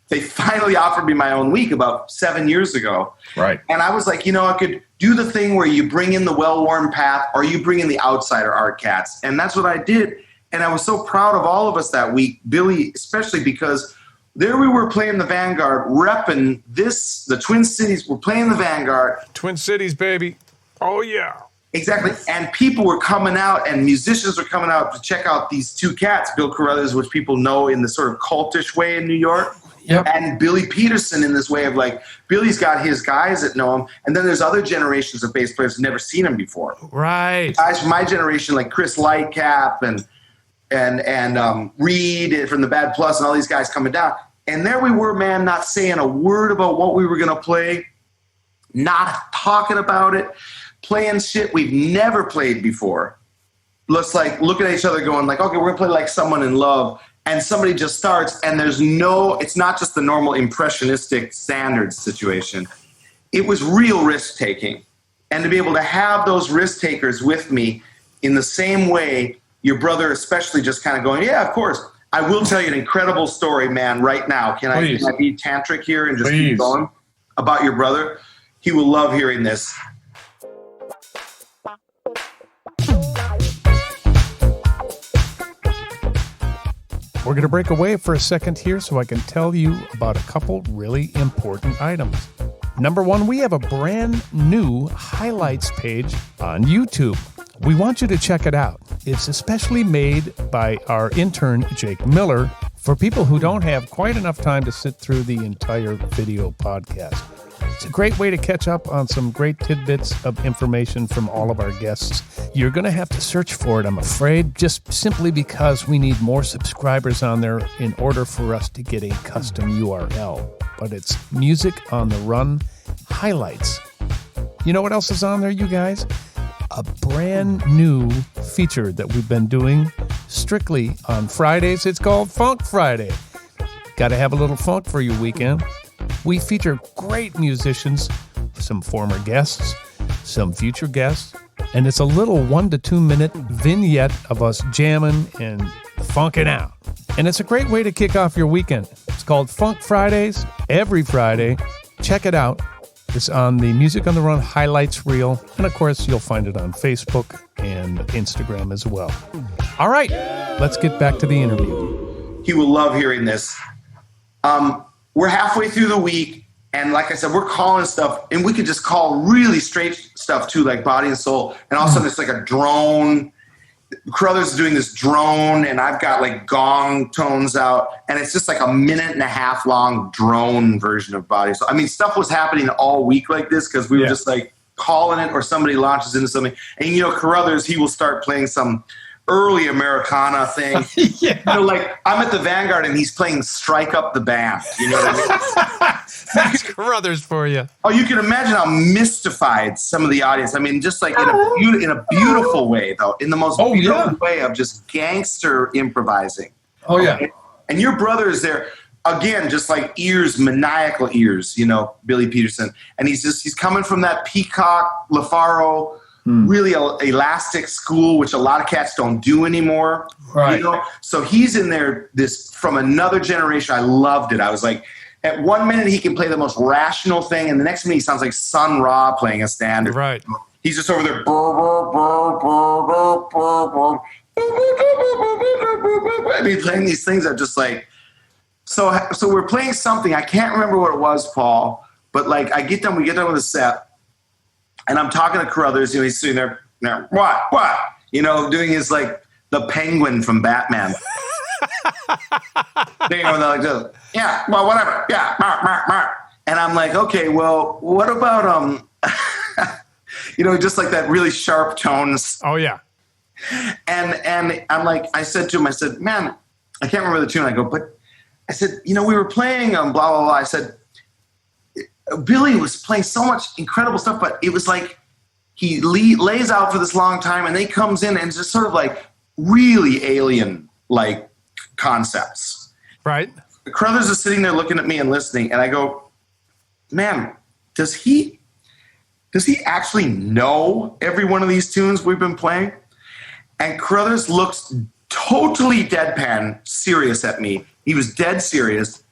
they finally offered me my own week about 7 years ago. Right. And I was like, I could do the thing where you bring in the well-worn path or you bring in the outsider art cats. And that's what I did. And I was so proud of all of us that week, Billy especially, because there we were playing the Vanguard, repping the Twin Cities. We're playing the Vanguard. Twin Cities, baby. Oh, yeah. Exactly. And people were coming out and musicians were coming out to check out these two cats, Bill Carruthers, which people know in the sort of cultish way in New York. Yep. And Billy Peterson in this way of like, Billy's got his guys that know him. And then there's other generations of bass players who've never seen him before. Right. Guys from my generation, like Chris Lightcap and Reed from the Bad Plus and all these guys coming down. And there we were, man, not saying a word about what we were going to play, not talking about it, playing shit we've never played before. Just like looking at each other going like, okay, we're going to play like Someone in Love. And somebody just starts, and it's not just the normal impressionistic standards situation. It was real risk-taking. And to be able to have those risk-takers with me in the same way, your brother especially just kind of going, yeah, of course. I will tell you an incredible story, man, right now. Can I be tantric here and just keep going about your brother? He will love hearing this. We're going to break away for a second here so I can tell you about a couple really important items. Number one, we have a brand new highlights page on YouTube. We want you to check it out. It's especially made by our intern, Jake Miller, for people who don't have quite enough time to sit through the entire video podcast. It's a great way to catch up on some great tidbits of information from all of our guests. You're going to have to search for it, I'm afraid, just simply because we need more subscribers on there in order for us to get a custom URL. But it's Music on the Run Highlights. You know what else is on there, you guys? A brand new feature that we've been doing strictly on Fridays. It's called Funk Friday. Got to have a little funk for your weekend. We feature great musicians, some former guests, some future guests, and it's a little 1 to 2 minute vignette of us jamming and funking out. And it's a great way to kick off your weekend. It's called Funk Fridays, every Friday. Check it out. It's on the Music on the Run highlights reel. And of course, you'll find it on Facebook and Instagram as well. All right, let's get back to the interview. He will love hearing this. We're halfway through the week, and like I said, we're calling stuff, and we could just call really straight stuff too, like Body and Soul, and all of a sudden it's like a drone. Carruthers is doing this drone, and I've got like gong tones out, and it's just like a 1.5-minute long drone version of Body and Soul. I mean, stuff was happening all week like this because we were just like calling it, or somebody launches into something. And Carruthers, he will start playing some early Americana thing. Like I'm at the Vanguard and he's playing Strike Up the Band. You know what I mean? That's Carruthers for you. Oh, you can imagine how mystified some of the audience. I mean, just like in a beautiful way, though, in the most beautiful way of just gangster improvising. Oh, yeah. Okay? And your brother is there, again, just like ears, maniacal ears, Billy Peterson. And he's coming from that Peacock, LaFaro, really elastic school, which a lot of cats don't do anymore. Right. So he's in there, this from another generation. I loved it. I was like, at 1 minute he can play the most rational thing, and the next minute he sounds like Sun Ra playing a standard. Right. He's just over there. I mean, playing these things are just like so we're playing something. I can't remember what it was, Paul, but like we get done with the set. And I'm talking to Carruthers, he's sitting there, what? Doing his like the Penguin from Batman. Like this. Yeah, well, whatever. Yeah, mark. And I'm like, okay, well, what about just like that really sharp tones. Oh yeah. And I'm like, I said to him, man, I can't remember the tune. I go, but I said, we were playing blah blah blah. I said, Billy was playing so much incredible stuff, but it was like he lays out for this long time, and then he comes in and it's just sort of like really alien like concepts. Right. Carruthers is sitting there looking at me and listening, and I go, man, does he actually know every one of these tunes we've been playing? And Carruthers looks totally deadpan serious at me. He was dead serious.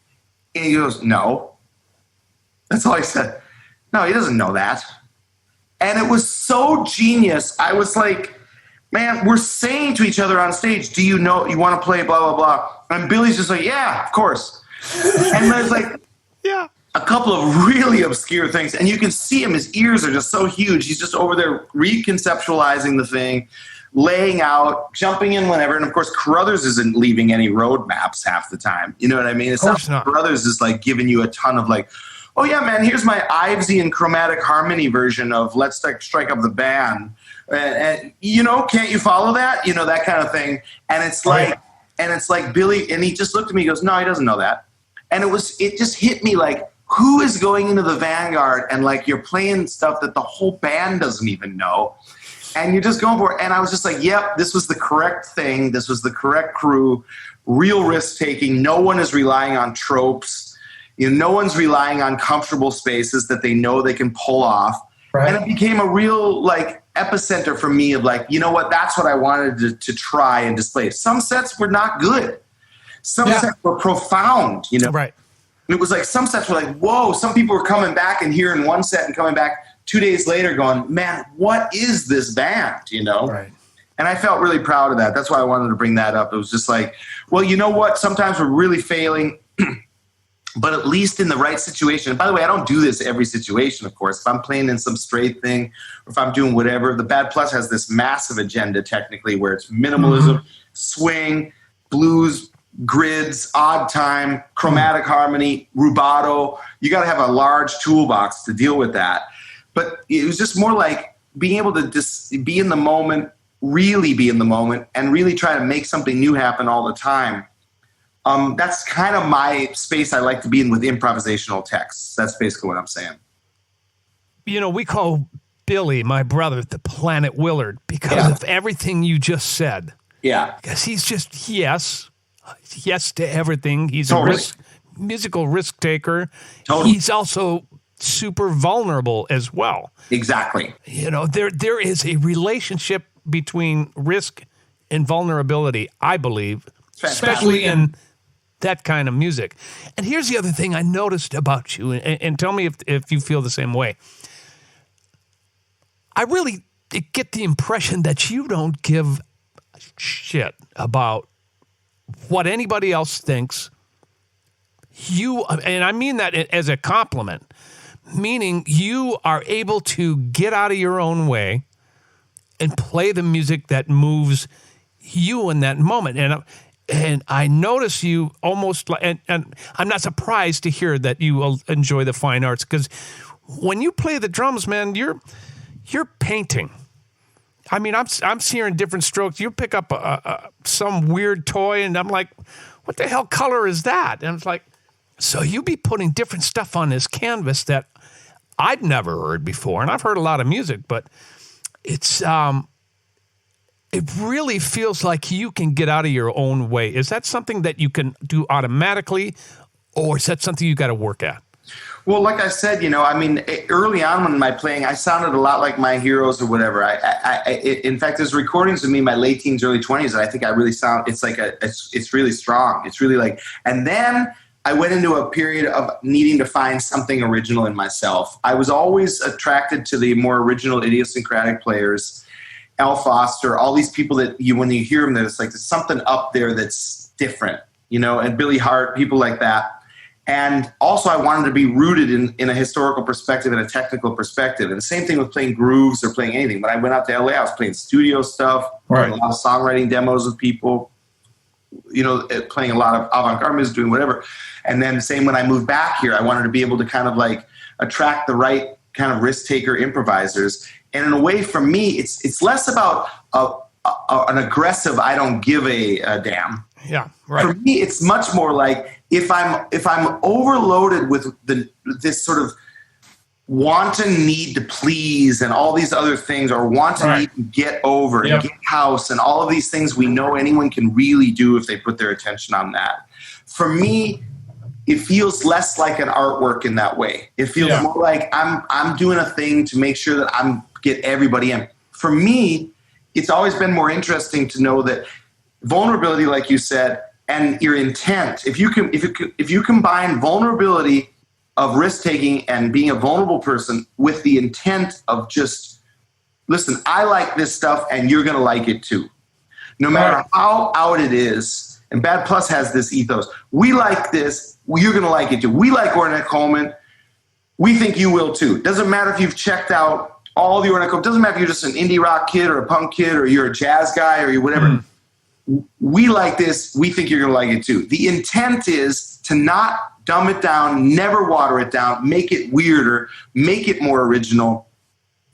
And he goes, no. That's all he said. No, he doesn't know that. And it was so genius. I was like, man, we're saying to each other on stage, do you know, you want to play blah, blah, blah. And Billy's just like, yeah, of course. And there's like Yeah. a couple of really obscure things. And you can see him, his ears are just so huge. He's just over there reconceptualizing the thing, laying out, jumping in whenever. And of course, Carruthers isn't leaving any roadmaps half the time. You know what I mean? It's not. Carruthers is like giving you a ton of like, oh yeah, man, here's my Ivesian chromatic harmony version of Let's Strike Up the Band. And you know, can't you follow that? You know, that kind of thing. And it's like, Billy, and he just looked at me, he goes, no, he doesn't know that. And it just hit me like, who is going into the Vanguard and like you're playing stuff that the whole band doesn't even know? And you're just going for it. And I was just like, yep, this was the correct thing. This was the correct crew, real risk taking. No one is relying on tropes. You know, no one's relying on comfortable spaces that they know they can pull off. Right. And it became a real like epicenter for me of like, you know what, that's what I wanted to try and display. Some sets were not good. Some sets were profound, you know. Right. And it was like some sets were like, whoa, some people were coming back and hearing one set and coming back 2 days later going, man, what is this band, you know? Right. And I felt really proud of that. That's why I wanted to bring that up. It was just like, well, you know what? Sometimes we're really failing, but at least in the right situation. And by the way, I don't do this every situation, of course. If I'm playing in some straight thing, or if I'm doing whatever, the Bad Plus has this massive agenda technically where it's minimalism, swing, blues, grids, odd time, chromatic harmony, rubato. You got to have a large toolbox to deal with that. But it was just more like being able to just be in the moment, really be in the moment, and really try to make something new happen all the time. That's kind of my space I like to be in with improvisational texts. That's basically what I'm saying. You know, we call Billy, my brother, the Planet Willard because of everything you just said. Yeah. Because he's just, yes to everything. He's totally. a musical risk taker. Totally. He's also super vulnerable as well. Exactly. You know, there is a relationship between risk and vulnerability, I believe, especially in that kind of music. And here's the other thing I noticed about you, and tell me if you feel the same way. I really get the impression that you don't give a shit about what anybody else thinks. And I mean that as a compliment, meaning you are able to get out of your own way and play the music that moves you in that moment. And I notice you almost like, and I'm not surprised to hear that you will enjoy the fine arts, because when you play the drums, man, you're painting. I mean, I'm hearing different strokes. You pick up some weird toy, and I'm like, what the hell color is that? And it's like, so you be putting different stuff on this canvas that I'd never heard before. And I've heard a lot of music, but it's it really feels like you can get out of your own way. Is that something that you can do automatically, or is that something you got to work at? Well, like I said, you know, I mean, early on in my playing, I sounded a lot like my heroes or whatever. In fact, there's recordings of me in my late teens, early 20s, and I think I really sound, it's like it's really strong. It's really like, and then I went into a period of needing to find something original in myself. I was always attracted to the more original idiosyncratic players, Al Foster, all these people that when you hear them, there's like there's something up there that's different, you know, and Billy Hart, people like that. And also I wanted to be rooted in a historical perspective and a technical perspective. And the same thing with playing grooves or playing anything. When I went out to LA, I was playing studio stuff, playing a lot of songwriting demos with people, you know, playing a lot of avant-garde music, doing whatever. And then same when I moved back here, I wanted to be able to kind of like attract the right kind of risk taker improvisers. And in a way, for me, it's less about an aggressive, I don't give a damn. Yeah, right. For me, it's much more like if I'm overloaded with this sort of wanton need to please and all these other things, or wanton need to get over and get house and all of these things we know anyone can really do if they put their attention on that. For me, it feels less like an artwork in that way. It feels more like I'm doing a thing to make sure that I'm get everybody in. For me, it's always been more interesting to know that vulnerability, like you said, and your intent, if you combine vulnerability of risk-taking and being a vulnerable person with the intent of just, listen, I like this stuff and you're going to like it too. No matter how out it is, and Bad Plus has this ethos. We like this, you're going to like it too. We like Ornette Coleman. We think you will too. Doesn't matter if you've checked out all the Ornette Coleman. Doesn't matter if you're just an indie rock kid or a punk kid or you're a jazz guy or you're whatever. We like this. We think you're going to like it too. The intent is to not dumb it down, never water it down, make it weirder, make it more original,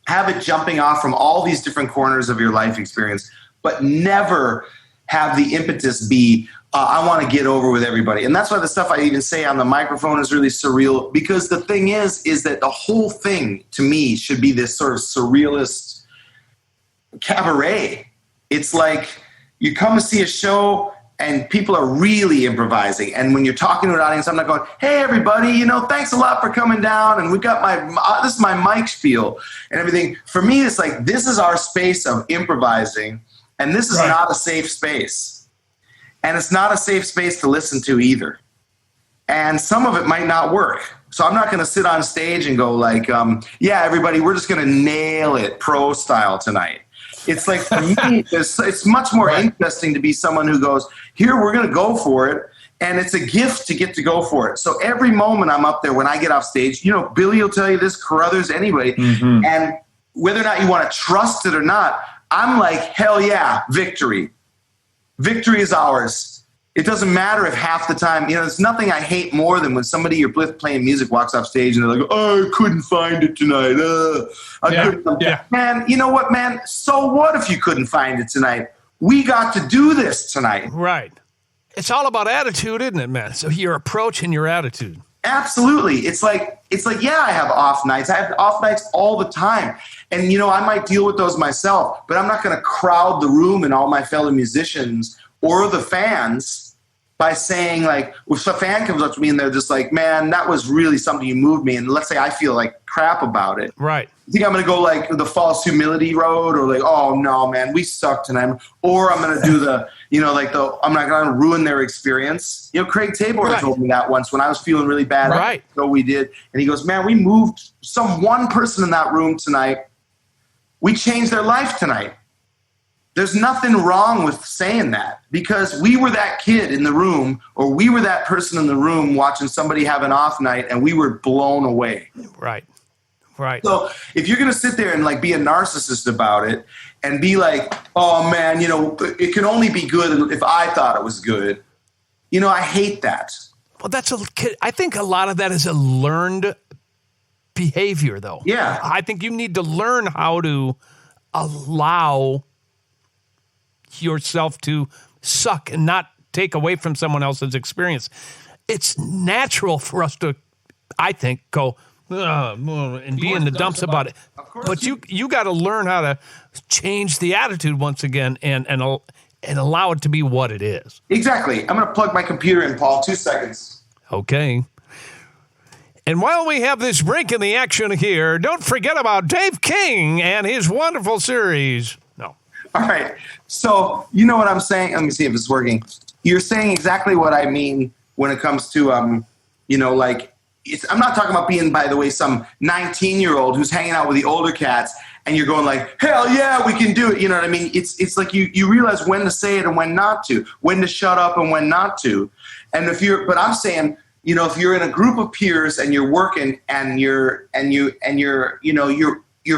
have it jumping off from all these different corners of your life experience, but never have the impetus be, I want to get over with everybody. And that's why the stuff I even say on the microphone is really surreal, because the thing is that the whole thing to me should be this sort of surrealist cabaret. It's like you come to see a show and people are really improvising. And when you're talking to an audience, I'm not going, hey, everybody, thanks a lot for coming down. And we've got this is my mic spiel and everything. For me, it's like, this is our space of improvising. And this is not a safe space. And it's not a safe space to listen to either. And some of it might not work. So I'm not going to sit on stage and go like, yeah, everybody, we're just going to nail it pro style tonight. It's like, for me, it's much more interesting to be someone who goes, here, we're going to go for it. And it's a gift to get to go for it. So every moment I'm up there, when I get off stage, Billy will tell you this, Carruthers, anybody. Mm-hmm. And whether or not you want to trust it or not, I'm like, hell yeah, victory. Victory is ours. It doesn't matter if half the time, there's nothing I hate more than when somebody you're playing music walks off stage and they're like, oh, I couldn't find it tonight. Man, you know what, man? So what if you couldn't find it tonight? We got to do this tonight. Right. It's all about attitude, isn't it, man? So your approach and your attitude. Absolutely. It's like, yeah, I have off nights. I have off nights all the time. And, I might deal with those myself, but I'm not going to crowd the room and all my fellow musicians or the fans by saying, like, if a fan comes up to me and they're just like, man, that was really something, you moved me. And let's say I feel like crap about it. Right. I think I'm going to go like the false humility road, or like, oh no, man, we suck tonight. Or I'm going to do the, I'm not going to ruin their experience. Craig Tabor told me that once when I was feeling really bad. Right. So we did. And he goes, man, we moved one person in that room tonight. We changed their life tonight. There's nothing wrong with saying that, because we were that kid in the room, or we were that person in the room watching somebody have an off night and we were blown away. Right. So if you're going to sit there and like be a narcissist about it and be like, oh man, it can only be good if I thought it was good. I hate that. Well, I think a lot of that is a learned behavior though. Yeah. I think you need to learn how to allow yourself to suck and not take away from someone else's experience. It's natural for us to, I think, go and be in the dumps about it. But you got to learn how to change the attitude once again and allow it to be what it is. Exactly. I'm going to plug my computer in, Paul. 2 seconds. Okay. And while we have this break in the action here, don't forget about Dave King and his wonderful series. No. All right. So you know what I'm saying? Let me see if it's working. You're saying exactly what I mean when it comes to, I'm not talking about being, by the way, some 19-year-old who's hanging out with the older cats and you're going like, hell yeah, we can do it. You know what I mean? It's like you realize when to say it and when not to, when to shut up and when not to. And but I'm saying, if you're in a group of peers and you're working and your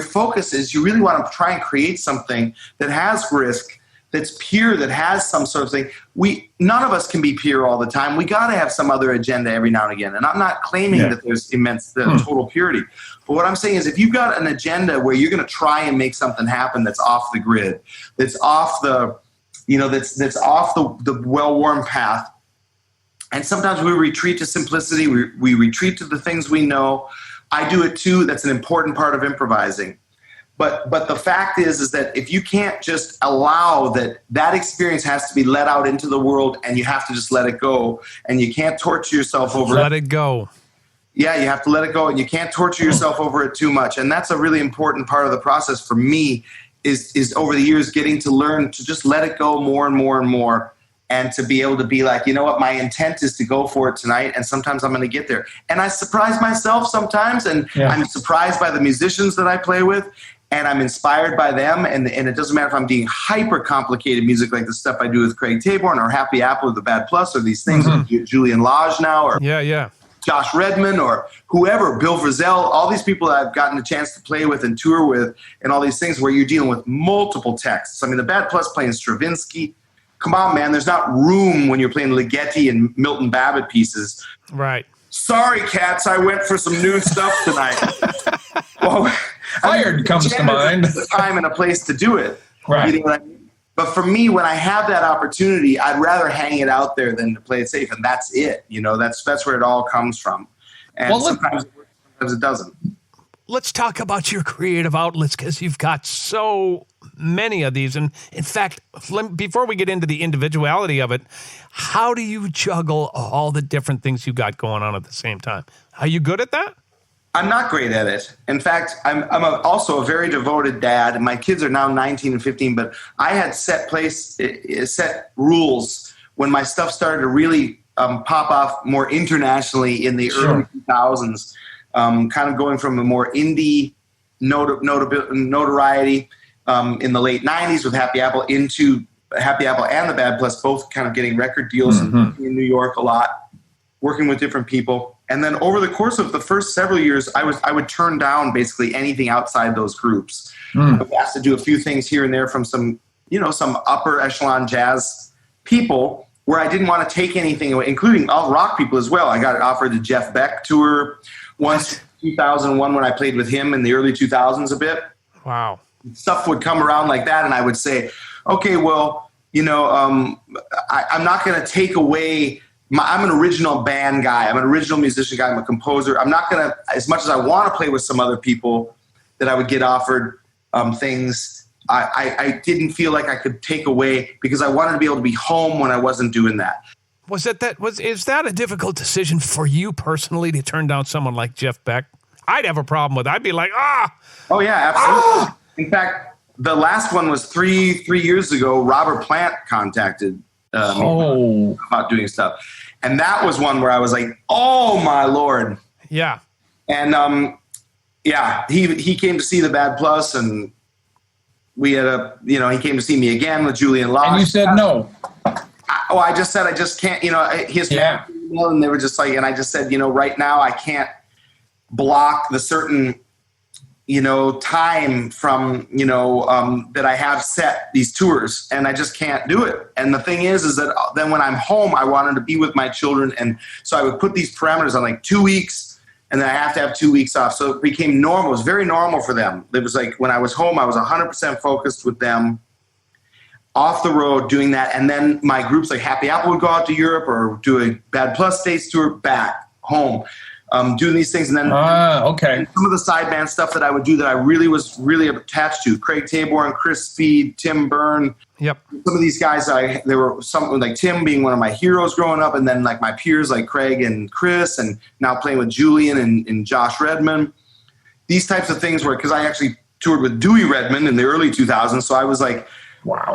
focus is you really want to try and create something that has risk, that's pure, that has some sort of thing. None of us can be pure all the time. We got to have some other agenda every now and again. And I'm not claiming that there's total purity. But what I'm saying is if you've got an agenda where you're going to try and make something happen that's off the grid, that's off the, that's off the well-worn path. And sometimes we retreat to simplicity. We retreat to the things we know. I do it too. That's an important part of improvising. But the fact is that if you can't just allow that experience has to be let out into the world and you have to just let it go and you can't torture yourself over it. Let it go. Yeah, you have to let it go and you can't torture yourself over it too much. And that's a really important part of the process for me is over the years getting to learn to just let it go more and more and more, and to be able to be like, you know what, my intent is to go for it tonight, and sometimes I'm going to get there. And I surprise myself sometimes, and I'm surprised by the musicians that I play with, and I'm inspired by them. And it doesn't matter if I'm doing hyper complicated music like the stuff I do with Craig Taborn or Happy Apple or the Bad Plus or these things with Julian Lodge now or Josh Redman or whoever, Bill Frisell, all these people that I've gotten a chance to play with and tour with, and all these things where you're dealing with multiple texts. I mean, the Bad Plus playing Stravinsky. Come on, man. There's not room when you're playing Ligeti and Milton Babbitt pieces. Right. Sorry, cats. I went for some new stuff tonight. Well, Fired comes to mind. There's a time and a place to do it. Right. You know what I mean? But for me, when I have that opportunity, I'd rather hang it out there than to play it safe. And that's it. You know, that's where it all comes from. And sometimes it works, sometimes it doesn't. Let's talk about your creative outlets, because you've got so many of these. And in fact, before we get into the individuality of it, how do you juggle all the different things you got going on at the same time? Are you good at that? I'm not great at it. In fact, I'm also a very devoted dad, and my kids are now 19 and 15, but I had set rules when my stuff started to really pop off more internationally in the early 2000s. Kind of going from a more indie notoriety in the late 90s with Happy Apple into Happy Apple and the Bad Plus, both kind of getting record deals in New York a lot, working with different people. And then over the course of the first several years, I would turn down basically anything outside those groups. I was asked to do a few things here and there from some upper echelon jazz people where I didn't want to take anything away, including all rock people as well. I got offered the Jeff Beck tour once in 2001 when I played with him in the early 2000s a bit. Wow. Stuff would come around like that, and I would say, okay, well, I'm not going to take away I'm an original band guy. I'm an original musician guy. I'm a composer. I'm not going to, as much as I want to play with some other people that I would get offered things, I didn't feel like I could take away because I wanted to be able to be home when I wasn't doing that. Is that a difficult decision for you personally to turn down someone like Jeff Beck? I'd have a problem with it. I'd be like, Oh, yeah, absolutely. In fact, the last one was three years ago. Robert Plant contacted me about doing stuff. And that was one where I was like, oh, my Lord. Yeah. And, he came to see the Bad Plus, and we had he came to see me again with Julian Lodge. And you said no. I just said I just can't, his family, and they were just like, and I just said, right now I can't block the certain, time from, that I have set these tours, and I just can't do it. And the thing is that then when I'm home, I wanted to be with my children. And so I would put these parameters on like 2 weeks, and then I have to have 2 weeks off. So it became normal. It was very normal for them. It was like when I was home, I was 100% focused with them, off the road doing that. And then my groups like Happy Apple would go out to Europe or do a Bad Plus States tour, back home, doing these things. And then some of the side band stuff that I would do that I was really attached to, Craig Taborn, Chris Speed, Tim Byrne. Yep. Some of these guys, there were some like Tim being one of my heroes growing up, and then like my peers like Craig and Chris, and now playing with Julian and Josh Redman. These types of things because I actually toured with Dewey Redman in the early 2000s. So I was like,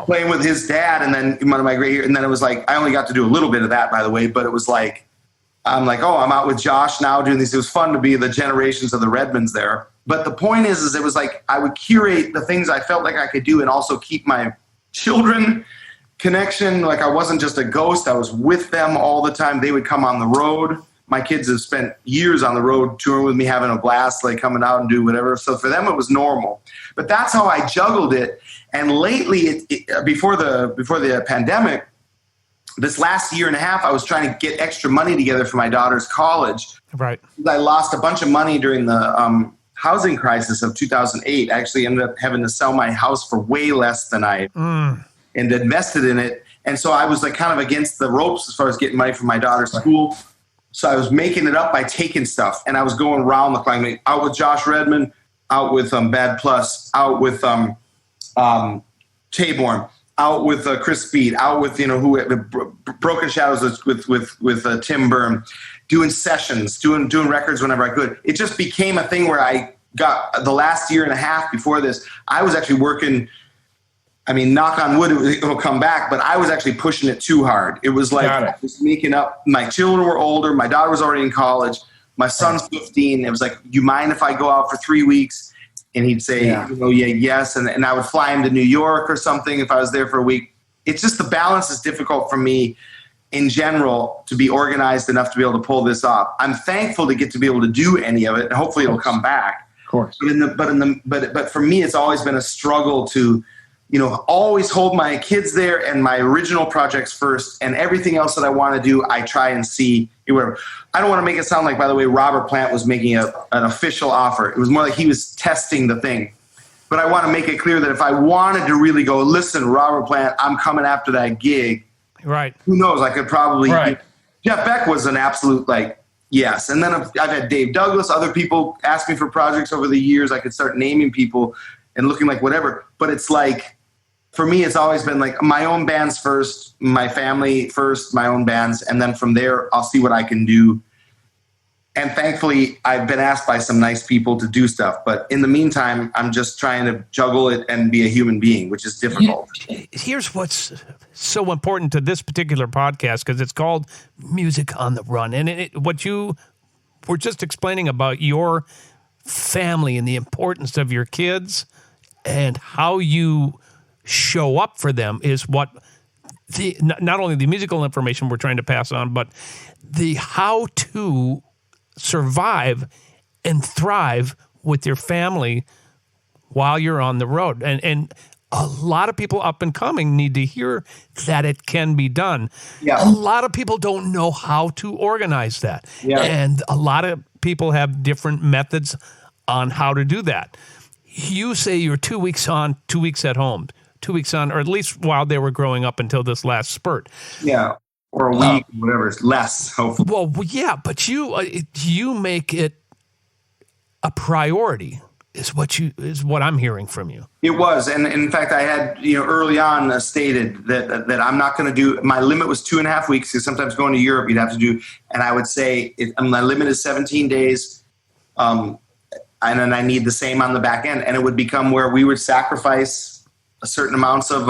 playing with his dad, and then one of my great years. And then it was like, I only got to do a little bit of that, by the way, but it was like, I'm like, I'm out with Josh now doing these. It was fun to be the generations of the Redmans there. But the point is it was like, I would curate the things I felt like I could do and also keep my children connection. Like I wasn't just a ghost. I was with them all the time. They would come on the road. My kids have spent years on the road touring with me, having a blast, like coming out and do whatever. So for them, it was normal. But that's how I juggled it. And lately, before the pandemic, this last year and a half, I was trying to get extra money together for my daughter's college. Right. I lost a bunch of money during the housing crisis of 2008. I actually ended up having to sell my house for way less than I and invested in it. And so I was like kind of against the ropes as far as getting money for my daughter's school. So I was making it up by taking stuff, and I was going around the climb, out with Josh Redman, out with Bad Plus, out with Taborn, out with Chris Speed, out with Broken Shadows with Tim Byrne, doing sessions, doing records whenever I could. It just became a thing where I got the last year and a half before this, I was actually working. I mean, knock on wood, it'll come back, but I was actually pushing it too hard. It was like I was making up. My children were older. My daughter was already in college. My son's 15. It was like, you mind if I go out for 3 weeks? And he'd say, yes. And I would fly him to New York or something if I was there for a week. It's just the balance is difficult for me in general to be organized enough to be able to pull this off. I'm thankful to get to be able to do any of it, and hopefully it'll come back. Of course. But for me, it's always been a struggle to, always hold my kids there and my original projects first, and everything else that I want to do, I try and see. Whatever. I don't want to make it sound like, by the way, Robert Plant was making an official offer. It was more like he was testing the thing. But I want to make it clear that if I wanted to really go, listen, Robert Plant, I'm coming after that gig. Right. Who knows? I could probably. Right. Jeff Beck was an absolute yes. And then I've had Dave Douglas, other people ask me for projects over the years. I could start naming people and looking like whatever. But it's like, for me, it's always been like my own bands first, my family first, my own bands. And then from there, I'll see what I can do. And thankfully, I've been asked by some nice people to do stuff. But in the meantime, I'm just trying to juggle it and be a human being, which is difficult. Here's what's so important to this particular podcast, because it's called Music on the Run. And what you were just explaining about your family and the importance of your kids and how you show up for them is what not only the musical information we're trying to pass on, but the how to survive and thrive with your family while you're on the road. And a lot of people up and coming need to hear that it can be done. Yeah. A lot of people don't know how to organize that. Yeah. And a lot of people have different methods on how to do that. You say you're 2 weeks on, 2 weeks at home, 2 weeks on, or at least while they were growing up until this last spurt. Yeah. Or a week, whatever. It's less, hopefully. Well, yeah, but you make it a priority is what I'm hearing from you. It was, and in fact, I had early on stated that I'm not going to do. My limit was 2.5 weeks. Because sometimes going to Europe, you'd have to do, and I would say my limit is 17 days, and then I need the same on the back end, and it would become where we would sacrifice a certain amounts of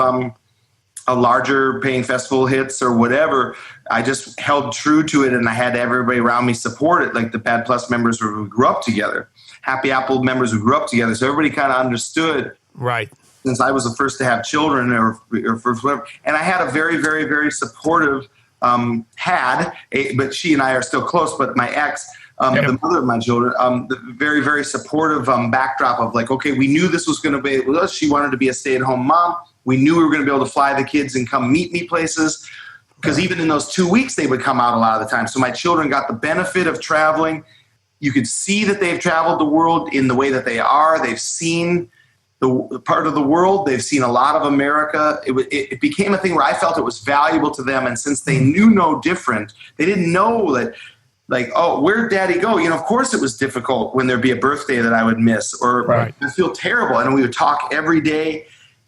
a larger paying festival hits or whatever. I just held true to it, and I had everybody around me support it, like the Bad Plus members who grew up together, Happy Apple members who grew up together. So everybody kind of understood. Right. Since I was the first to have children or first whatever. And I had a very, very, very supportive, but she and I are still close, but my ex, the mother of my children, the very, very supportive backdrop of like, okay, we knew this was going to be with us. She wanted to be a stay-at-home mom. We knew we were going to be able to fly the kids and come meet me places, because even in those 2 weeks, they would come out a lot of the time. So my children got the benefit of traveling. You could see that they've traveled the world in the way that they are. They've seen the part of the world. They've seen a lot of America. It became a thing where I felt it was valuable to them. And since they knew no different, they didn't know that, like, oh, where'd daddy go? Of course it was difficult when there'd be a birthday that I would miss, or I feel terrible. And we would talk every day.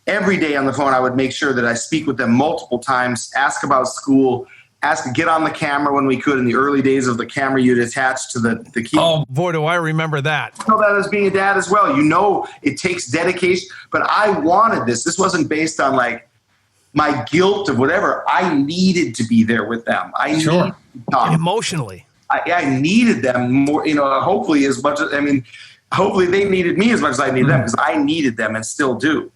Every day on the phone, I would make sure that I speak with them multiple times, ask about school, get on the camera when we could. In the early days of the camera, you'd attach to the key. Oh, boy, do I remember that. I know that as being a dad as well. It takes dedication. But I wanted this. This wasn't based on, like, my guilt of whatever. I needed to be there with them. Emotionally. I needed them more, hopefully as much as, hopefully they needed me as much as I needed them, because I needed them and still do.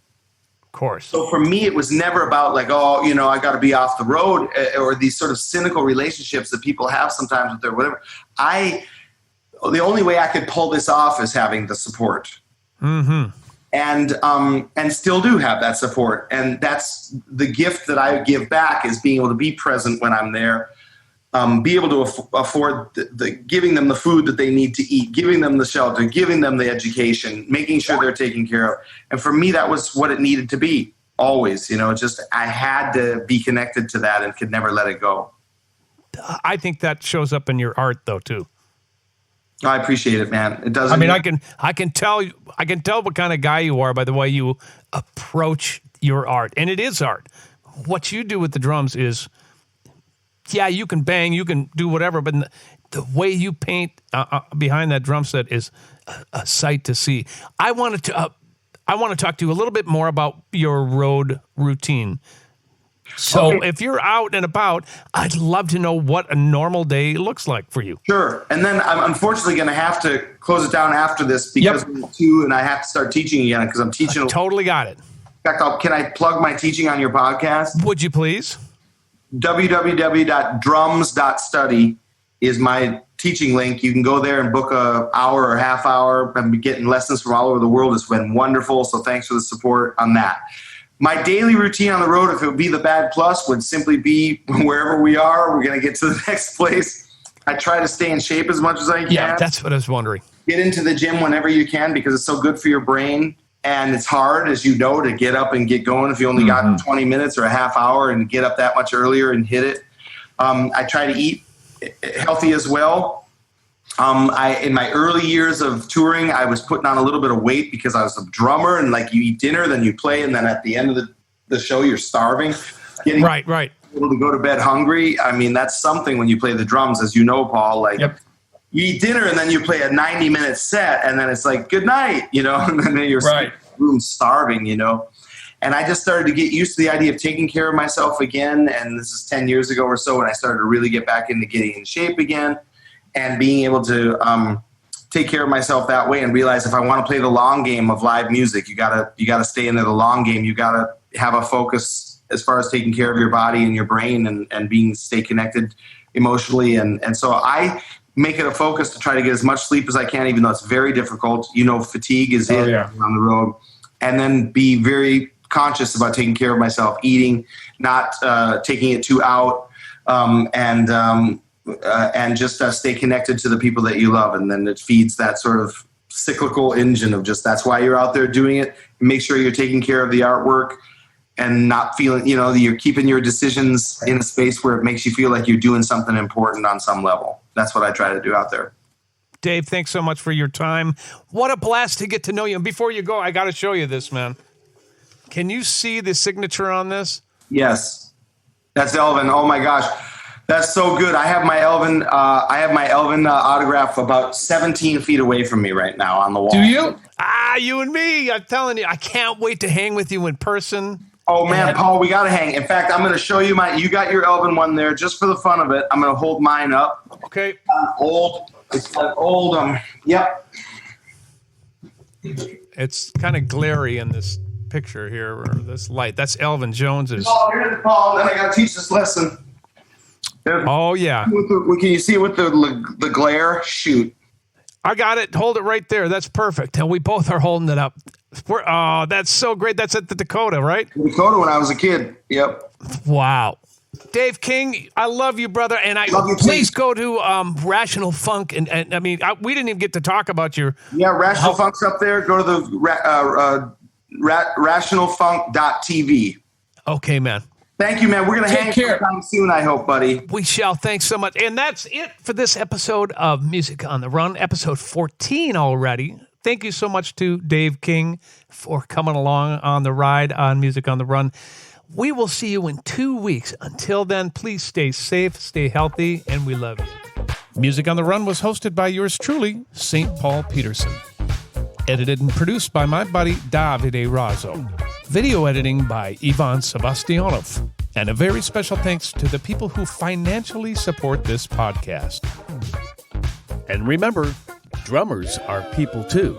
Of course. So for me, it was never about like, oh, I got to be off the road, or these sort of cynical relationships that people have sometimes with their whatever. The only way I could pull this off is having the support. Mm-hmm. And still do have that support. And that's the gift that I give back, is being able to be present when I'm there. Be able to afford giving them the food that they need to eat, giving them the shelter, giving them the education, making sure they're taken care of. And for me, that was what it needed to be always. Just I had to be connected to that and could never let it go. I think that shows up in your art, though, too. I appreciate it, man. It doesn't. I can tell what kind of guy you are by the way you approach your art, and it is art. What you do with the drums is yeah, you can bang, you can do whatever, but the way you paint behind that drum set is a sight to see. I want to talk to you a little bit more about your road routine. So if you're out and about, I'd love to know what a normal day looks like for you. Sure. And then I'm unfortunately going to have to close it down after this because I'm 2 and I have to start teaching again because I'm teaching. Totally got it. In fact, can I plug my teaching on your podcast? Would you please? www.drums.study is my teaching link. You can go there and book an hour or half hour. I've been getting lessons from all over the world. It's been wonderful. So thanks for the support on that. My daily routine on the road, if it would be the bad plus, would simply be wherever we are, we're going to get to the next place. I try to stay in shape as much as I can. Yeah, that's what I was wondering. Get into the gym whenever you can because it's so good for your brain. And it's hard, as you know, to get up and get going if you only got 20 minutes or a half hour and get up that much earlier and hit it. I try to eat healthy as well. In my early years of touring, I was putting on a little bit of weight because I was a drummer, and like you eat dinner, then you play, and then at the end of the show, you're starving. Getting right. Able to go to bed hungry. I mean, that's something when you play the drums, as you know, Paul. Like you eat dinner, and then you play a 90-minute set, and then it's like good night, and then you're in the room starving, And I just started to get used to the idea of taking care of myself again. And this is 10 years ago or so when I started to really get back into getting in shape again. And being able to take care of myself that way and realize if I want to play the long game of live music, you gotta stay into the long game. You gotta have a focus as far as taking care of your body and your brain and stay connected emotionally. And so I make it a focus to try to get as much sleep as I can, even though it's very difficult. Fatigue is on the road. And then be very conscious about taking care of myself, eating, not taking it too out, and just stay connected to the people that you love. And then it feeds that sort of cyclical engine of just that's why you're out there doing it. Make sure you're taking care of the artwork and not feeling, you're keeping your decisions in a space where it makes you feel like you're doing something important on some level. That's what I try to do out there. Dave, thanks so much for your time. What a blast to get to know you. And before you go, I got to show you this, man. Can you see the signature on this? Yes. That's Elvin. Oh my gosh. That's so good. I have my Elvin autograph about 17 feet away from me right now on the wall. Do you? You and me. I'm telling you, I can't wait to hang with you in person. Oh man, Paul, we got to hang. In fact, I'm going to show you you got your Elvin one there just for the fun of it. I'm going to hold mine up. Okay. It's an old, yep. It's kind of glary in this picture here, or this light. That's Elvin Jones's. Oh, here's Paul. Then I got to teach this lesson. Oh, yeah. Can you see it with the glare? Shoot. I got it. Hold it right there. That's perfect. And we both are holding it up. That's so great. That's at the Dakota, right? Dakota when I was a kid. Yep. Wow. Dave King, I love you, brother. And please go to Rational Funk. And I mean, we didn't even get to talk about your... Yeah, Rational Funk's up there. Go to the rationalfunk.tv. Okay, man. Thank you, man. We're going to hang sometime soon, I hope, buddy. We shall. Thanks so much. And that's it for this episode of Music on the Run, episode 14 already. Thank you so much to Dave King for coming along on the ride on Music on the Run. We will see you in 2 weeks. Until then, please stay safe, stay healthy, and we love you. Music on the Run was hosted by yours truly, St. Paul Peterson. Edited and produced by my buddy Davide Raso. Video editing by Ivan Sebastianov. And a very special thanks to the people who financially support this podcast. And remember, drummers are people too.